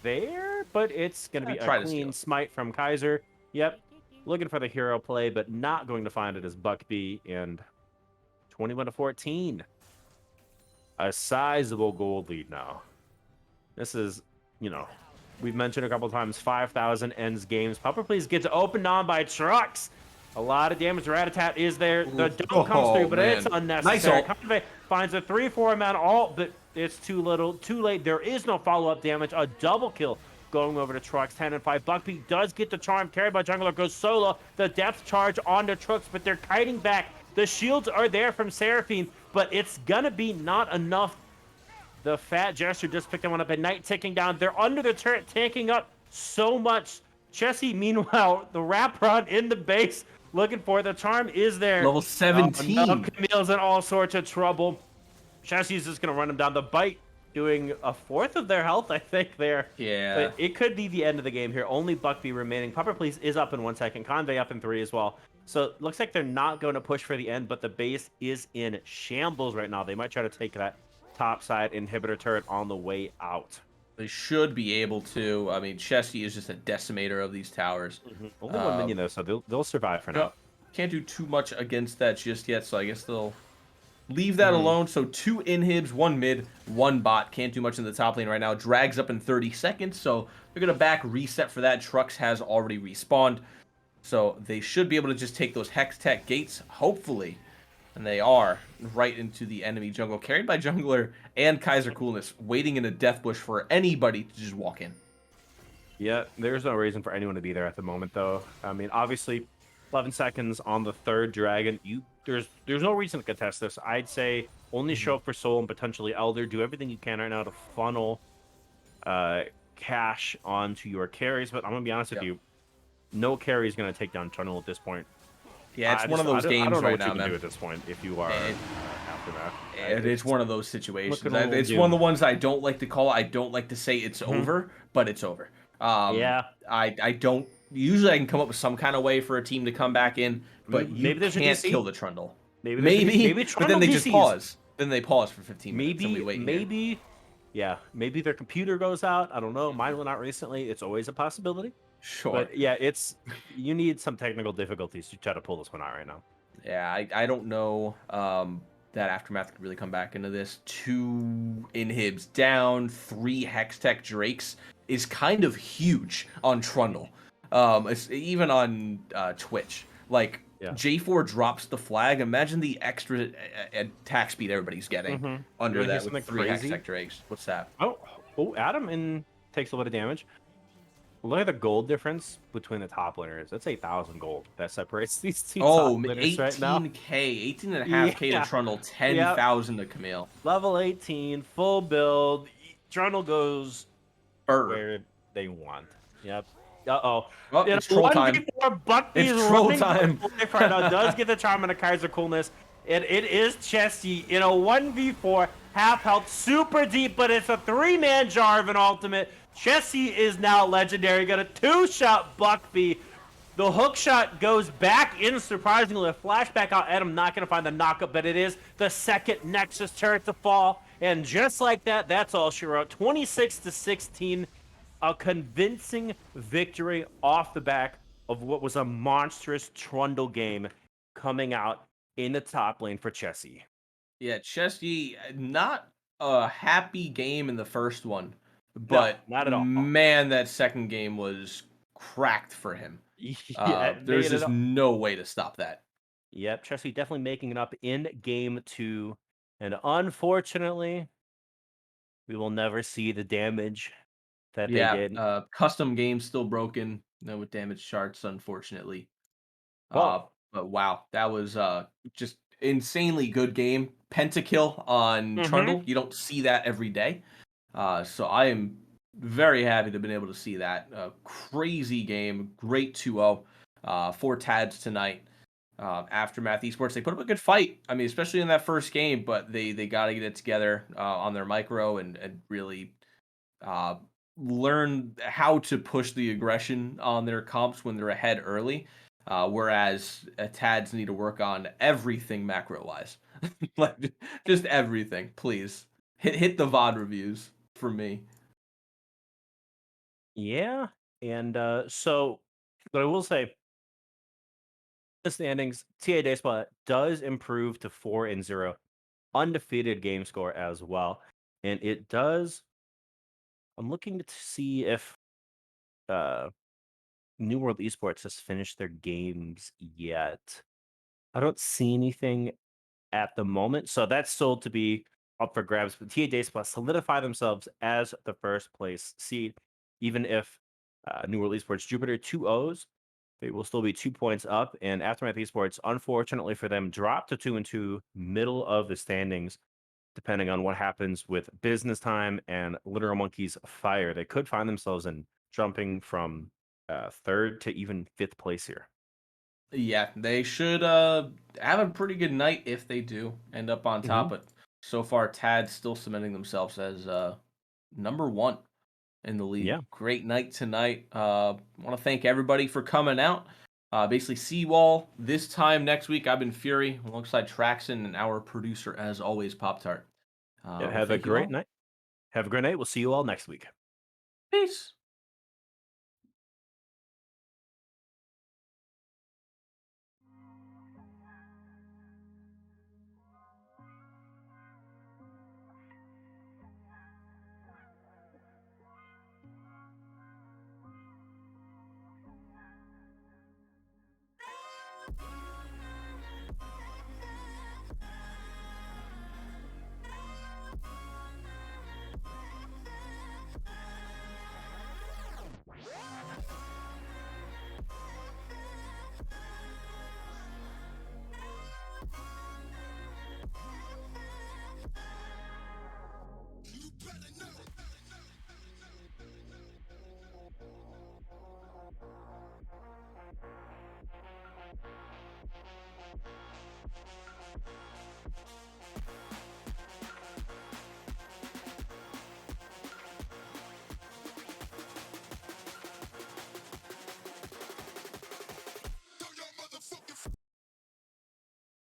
there, but it's gonna be a clean smite from Kaiser. Yep, looking for the hero play, but not going to find it as Buckby. And 21-14. A sizable gold lead now. This is, we've mentioned a couple times, 5,000 ends games. Pupper Please gets opened on by Trucks. A lot of damage. Ratatat is there. The dome comes through, but it's unnecessary. Nice finds a 3-4 man ult, but it's too little, too late. There is no follow-up damage. A double kill going over to Trucks, 10-5. Buckbeak does get the charm, carried by Jungler, goes solo. The depth charge onto Trucks, but they're kiting back. The shields are there from Seraphine, but it's gonna be not enough. The Fat Jester just picked one up at night, ticking down. They're under the turret, tanking up so much. Chessie, meanwhile, the wrap run in the base, looking for the charm is there.
Level 17.
Camille's in all sorts of trouble. Chessie's just gonna run him down. The bite doing a 1/4 of their health, I think, there.
Yeah.
But it could be the end of the game here. Only Buckby remaining. Pupper Please is up in 1 second. Convey up in 3 as well. So it looks like they're not going to push for the end, but the base is in shambles right now. They might try to take that top side inhibitor turret on the way out.
They should be able to. I mean, Chessie is just a decimator of these towers.
Only 1 minion though, so they'll survive for now.
Can't do too much against that just yet, so I guess they'll leave that alone. So 2 inhibs, 1 mid, 1 bot. Can't do much in the top lane right now. Drags up in 30 seconds, so they're going to back reset for that. Trucks has already respawned. So they should be able to just take those Hextech gates, hopefully. And they are right into the enemy jungle, carried by Jungler and Kaiser Coolness, waiting in a death bush for anybody to just walk in.
Yeah, there's no reason for anyone to be there at the moment, though. I mean, obviously, 11 seconds on the 3rd dragon. There's no reason to contest this. I'd say only show up for Soul and potentially Elder. Do everything you can right now to funnel cash onto your carries. But I'm going to be honest with you. No carry is going to take down Tunnel at this point.
Yeah, it's one of those games right now, man.
I don't know what you can do at this point if you are Aftermath.
And it's one of those situations.
looking a little
It's one of the
doomed.
ones I don't like to call. I don't like to say it's
Mhm.
over, but it's over. Um,
Yeah.
I don't usually I can come up with some kind of way for a team to come back in, but you
Maybe there's a
can't kill
DC.
the Trundle.
Maybe there's a DC.
Maybe,
Maybe
but then
Trundle
they just
DCs.
pause. Then they pause for 15 minutes and we
Maybe,
wait here.
maybe, yeah, maybe their computer goes out. I don't know. Mine went out recently. It's always a possibility.
Sure.
But yeah, you need some technical difficulties to try to pull this one out right now.
Yeah, I don't know that Aftermath could really come back into this. 2 inhibs down, 3 Hextech Drakes is kind of huge on Trundle. It's even on Twitch. Like,
Yeah.
J4 drops the flag. Imagine the extra attack speed everybody's getting
You
under
want to hear
that with
something
3
crazy?
Hextech Drakes. What's that?
Oh, Adam takes a lot of damage. Look at the gold difference between the top laners. That's 8,000 gold that separates these two top
Oh,
laners right now.
18k, 18.5k to
Yeah.
Trundle,
Yeah.
10,000 to Camille.
Level 18, full build. Trundle goes
Burr.
where they want. Yep. Uh-oh.
Oh,
In
it's
a
troll time.
1v4, Bucky's
It's troll
running for
time.
his life right now. Does get the charm and the Kaiser coolness. It is Chesty in a 1v4, half health, super deep, but it's a 3-man Jarvan ultimate. Chesty is now legendary. Got a 2-shot Buckby. The hook shot goes back in, surprisingly. A flashback out at him, not going to find the knockup, but it is the second Nexus turret to fall. And just like that, that's all she wrote. 26-16, a convincing victory off the back of what was a monstrous Trundle game coming out in the top lane for Chessie.
Yeah, Chesty, not a happy game in the first one,
No,
but
not at all.
man, that second game was cracked for him.
Yeah, it
There's
made it
just
up.
no way to stop that.
Yep, Chessie definitely making it up in game 2. And unfortunately, we will never see the damage that they
Yeah,
did.
custom game still broken, with damage charts, unfortunately.
Well,
But wow, that was just insanely good game. Pentakill on
mm-hmm.
Trundle. You don't see that every day. So I am very happy to have been able to see that. Crazy game. Great 2-0 for Tads tonight. Aftermath Esports, they put up a good fight. I mean, especially in that first game, but they got to get it together on their micro and really uh, learn how to push the aggression on their comps when they're ahead early. Whereas Tads need to work on everything macro wise, like just everything. Please hit the VOD reviews for me.
Yeah. And so, but I will say, the standings, TA Dayspot does improve to 4-0, undefeated game score as well. And it does. I'm looking to see if uh, New World Esports has finished their games yet. I don't see anything at the moment. So that's still to be up for grabs. But TA Days Plus solidify themselves as the first place seed, even if New World Esports Jupiter 2-0s. They will still be 2 points up. And Aftermath Esports, unfortunately for them, dropped to 2-2, middle of the standings, depending on what happens with business time and Literal Monkeys Fire. They could find themselves in jumping from third to even fifth place here.
Yeah, they should have a pretty good night if they do end up on top. But so far, Tad's still cementing themselves as number 1 in the league.
Yeah.
Great night tonight. Want to thank everybody for coming out. Basically, see you all this time next week. I've been Fury alongside Traxon and our producer, as always, Pop Tart.
Yeah,
Well,
have a
thank you
great
all.
night. Have a great night. We'll see you all next week.
Peace.